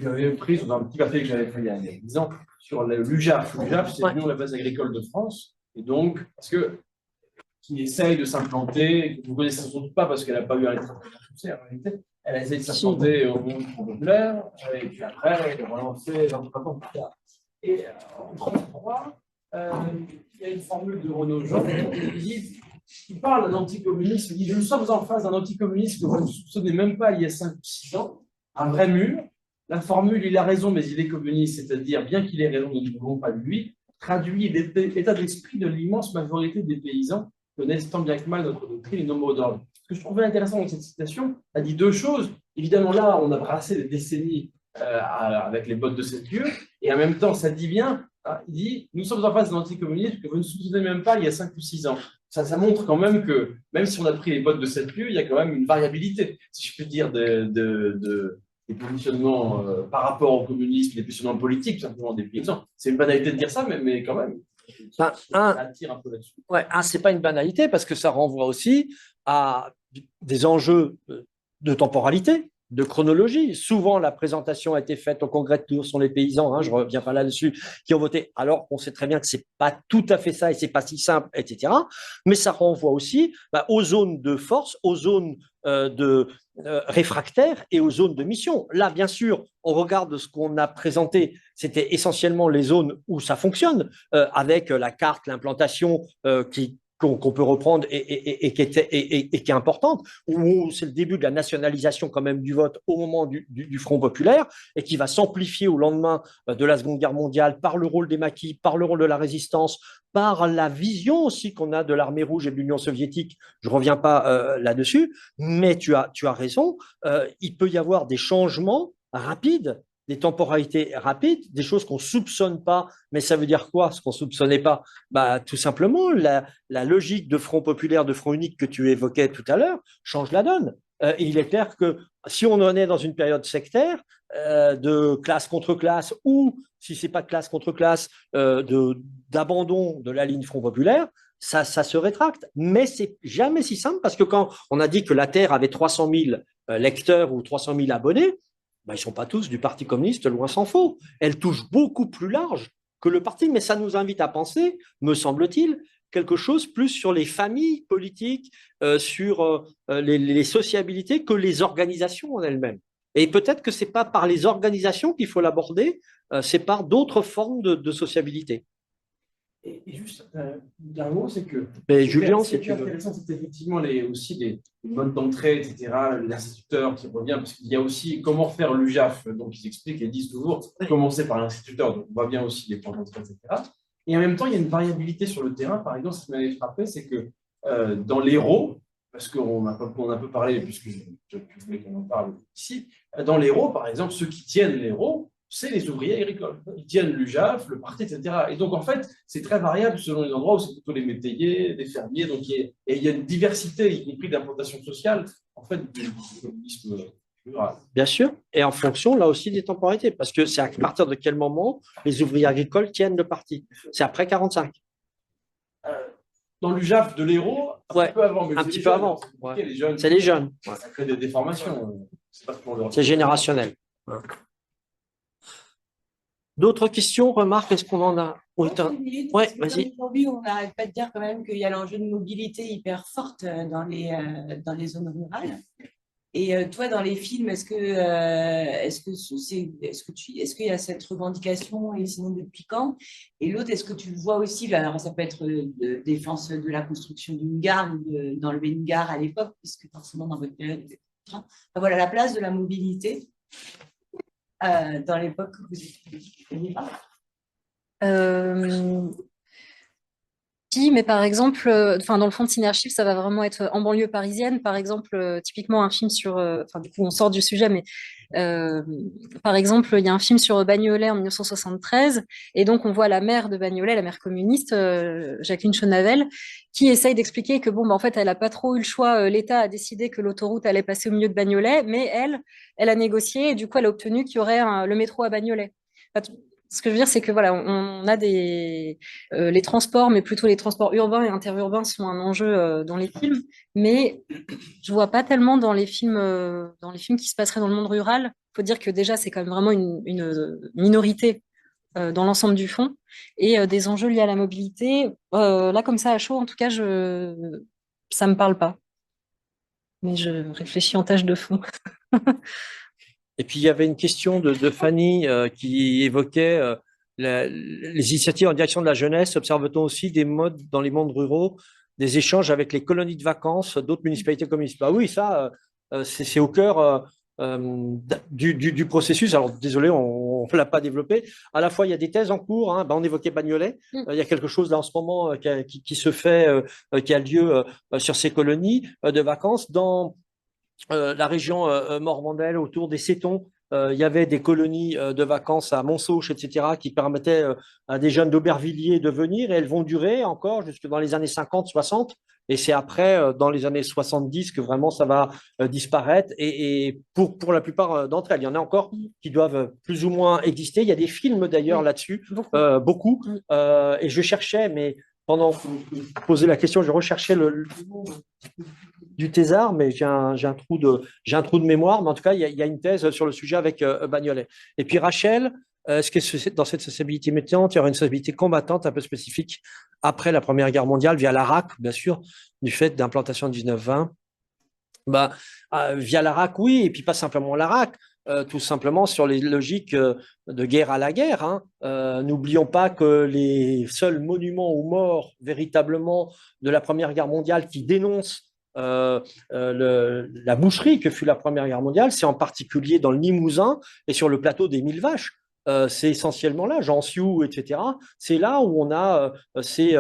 j'avais prise dans un petit papier que j'avais fait il y a 10 ans sur l'UJAF. L'UJAF, c'est l'Union de la base agricole de France. Et donc, parce que qui essaye de s'implanter, que vous ne connaissez sans doute pas parce qu'elle n'a pas eu un succès en réalité, elle a essayé de s'implanter au monde populaire, et puis après, elle a relancé 23 ans plus tard. Et en 1933, il y a une formule de Renaud Jean qui parle d'un anticommunisme. Il dit: nous sommes en face d'un anticommunisme que vous ne soupçonnez même pas il y a 5 ou 6 ans, un vrai mur. La formule, il a raison, mais il est communiste, c'est-à-dire, bien qu'il ait raison, nous ne voulons pas de lui, traduit l'état d'esprit de l'immense majorité des paysans, connaissent tant bien que mal notre doctrine et nos mots d'ordre. Ce que je trouvais intéressant dans cette citation, elle dit 2 choses. Évidemment, là, on a brassé des décennies avec les bottes de cette lieu, et en même temps, ça dit bien, il dit: nous sommes en face d'un anticommunisme que vous ne soupçonnez même pas il y a 5 ou 6 ans. Ça montre quand même que, même si on a pris les bottes de cette lieu, il y a quand même une variabilité, si je peux dire, des positionnements par rapport au communisme, des positionnements politiques, tout simplement des paysans. C'est une banalité de dire ça, mais quand même. Ça attire un peu là-dessus. Ouais, c'est pas une banalité parce que ça renvoie aussi à des enjeux de temporalité, de chronologie. Souvent, la présentation a été faite au congrès de Tours, sont les paysans, je ne reviens pas là-dessus, qui ont voté, alors qu'on sait très bien que ce n'est pas tout à fait ça et ce n'est pas si simple, etc. Mais ça renvoie aussi aux zones de force, aux zones réfractaires et aux zones de mission. Là, bien sûr, on regarde ce qu'on a présenté, c'était essentiellement les zones où ça fonctionne, avec la carte, l'implantation qu'on peut reprendre et qui est importante, où c'est le début de la nationalisation quand même du vote au moment du Front populaire et qui va s'amplifier au lendemain de la Seconde Guerre mondiale par le rôle des maquis, par le rôle de la résistance, par la vision aussi qu'on a de l'armée rouge et de l'Union soviétique. Je ne reviens pas là-dessus, mais tu as raison, il peut y avoir des changements rapides, des temporalités rapides, des choses qu'on ne soupçonne pas. Mais ça veut dire quoi, ce qu'on ne soupçonnait pas? Tout simplement, la logique de front populaire, de front unique que tu évoquais tout à l'heure, change la donne. Il est clair que si on en est dans une période sectaire, de classe contre classe, ou si ce n'est pas classe contre classe, d'abandon de la ligne front populaire, ça se rétracte. Mais ce n'est jamais si simple, parce que quand on a dit que la Terre avait 300 000 lecteurs ou 300 000 abonnés, ils ne sont pas tous du Parti communiste, loin s'en faut. Elle touche beaucoup plus large que le parti, mais ça nous invite à penser, me semble-t-il, quelque chose plus sur les familles politiques, sur les sociabilités que les organisations en elles-mêmes. Et peut-être que ce n'est pas par les organisations qu'il faut l'aborder, c'est par d'autres formes de sociabilité. Et juste un mot, c'est que Julien, c'est intéressant, c'est effectivement aussi des modes d'entrée, etc., l'instituteur qui revient, parce qu'il y a aussi comment faire l'UJAF, donc ils expliquent et disent toujours commencer par l'instituteur, donc on voit bien aussi les points d'entrée, etc. Et en même temps, il y a une variabilité sur le terrain. Par exemple, ce qui m'avait frappé, c'est que dans l'Hérault, parce qu'on a un peu parlé, puisque je voulais qu'on en parle ici, dans l'Hérault, par exemple, ceux qui tiennent l'Hérault, c'est les ouvriers agricoles. Ils tiennent l'UJAF, le parti, etc. Et donc, en fait, c'est très variable selon les endroits où c'est plutôt les métayers, les fermiers. Donc, il y a une diversité, y compris d'implantation sociale, en fait, du communisme rural. Bien sûr, et en fonction, là aussi, des temporalités. Parce que c'est à partir de quel moment les ouvriers agricoles tiennent le parti. C'est après 45. Dans l'UJAF de l'Hérault, un peu avant. Mais un petit peu avant. C'est les jeunes. Ça crée des déformations. C'est générationnel. D'autres questions, remarques? Est-ce qu'on en a? Oui, ouais, vas-y. Aujourd'hui, on n'arrête pas de dire quand même qu'il y a l'enjeu de mobilité hyper forte dans les zones rurales. Et toi, dans les films, est-ce qu'il y a cette revendication et sinon depuis quand? Et l'autre, est-ce que tu le vois aussi, alors ça peut être de défense de la construction d'une gare ou d'enlever une gare à l'époque, puisque forcément dans votre période, etc. Enfin, voilà la place de la mobilité dans l'époque que vous étudiez. Si, mais par exemple, dans le fond de Synerchive, ça va vraiment être en banlieue parisienne. Par exemple, typiquement un film sur, du coup, on sort du sujet, mais par exemple, il y a un film sur Bagnolet en 1973, et donc on voit la maire de Bagnolet, la maire communiste, Jacqueline Chenavel, qui essaye d'expliquer que bon, en fait, elle n'a pas trop eu le choix. L'État a décidé que l'autoroute allait passer au milieu de Bagnolet, mais elle a négocié, et du coup, elle a obtenu qu'il y aurait le métro à Bagnolet. Ce que je veux dire, c'est que voilà, on a les transports, mais plutôt les transports urbains et interurbains sont un enjeu dans les films, mais je vois pas tellement dans les films qui se passeraient dans le monde rural. Il faut dire que déjà, c'est quand même vraiment une minorité dans l'ensemble du fond, et des enjeux liés à la mobilité. Là, comme ça, à chaud, en tout cas, ça me parle pas. Mais je réfléchis en tâche de fond. Et puis, il y avait une question de Fanny qui évoquait les initiatives en direction de la jeunesse. Observe-t-on aussi des modes dans les mondes ruraux, des échanges avec les colonies de vacances d'autres municipalités communistes? Bah oui, ça, c'est au cœur du processus. Alors, désolé, on ne l'a pas développé. À la fois, il y a des thèses en cours. Hein. On évoquait Bagnolet. Il y a quelque chose là en ce moment qui se fait, qui a lieu sur ces colonies de vacances. Dans la région Morvandelle, autour des Sétons, il y avait des colonies de vacances à Montsouche, etc., qui permettaient à des jeunes d'Aubervilliers de venir, et elles vont durer encore jusque dans les années 50, 60. Et c'est après, dans les années 70, que vraiment ça va disparaître. Et pour la plupart d'entre elles, il y en a encore qui doivent plus ou moins exister. Il y a des films d'ailleurs là-dessus, beaucoup. Et je cherchais, mais pendant que vous posez la question, je recherchais le du thésard, mais j'ai un trou de mémoire. Mais en tout cas, il y a une thèse sur le sujet avec Bagnolet. Et puis Rachel, est-ce que dans cette sociabilité militante, il y aura une sociabilité combattante un peu spécifique après la Première Guerre mondiale, via l'Arak, bien sûr, du fait d'implantation de 19-20? Via l'Arak, oui, et puis pas simplement l'Arak. Tout simplement sur les logiques de guerre à la guerre. Hein. N'oublions pas que les seuls monuments aux morts véritablement de la Première Guerre mondiale qui dénoncent la boucherie que fut la Première Guerre mondiale, c'est en particulier dans le Limousin et sur le plateau des Mille Vaches. C'est essentiellement là, Jansiou, etc. C'est là où on a ces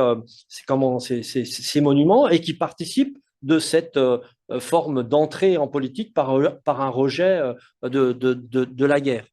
monuments et qui participent de cette forme d'entrée en politique par un rejet de la guerre.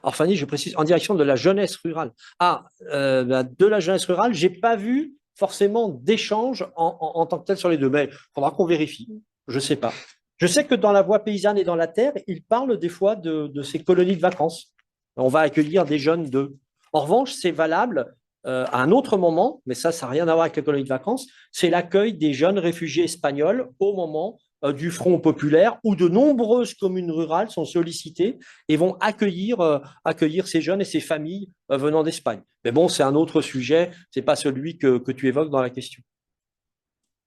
Alors Fanny, je précise, en direction de la jeunesse rurale. De la jeunesse rurale, je n'ai pas vu forcément d'échange en tant que tel sur les deux, mais il faudra qu'on vérifie. Je ne sais pas. Je sais que dans La Voix paysanne et dans La Terre, ils parlent des fois de ces colonies de vacances. On va accueillir des jeunes d'eux. En revanche, c'est valable à un autre moment, mais ça n'a rien à voir avec les colonies de vacances, c'est l'accueil des jeunes réfugiés espagnols au moment du Front populaire, où de nombreuses communes rurales sont sollicitées et vont accueillir ces jeunes et ces familles venant d'Espagne. Mais bon, c'est un autre sujet, ce n'est pas celui que tu évoques dans la question.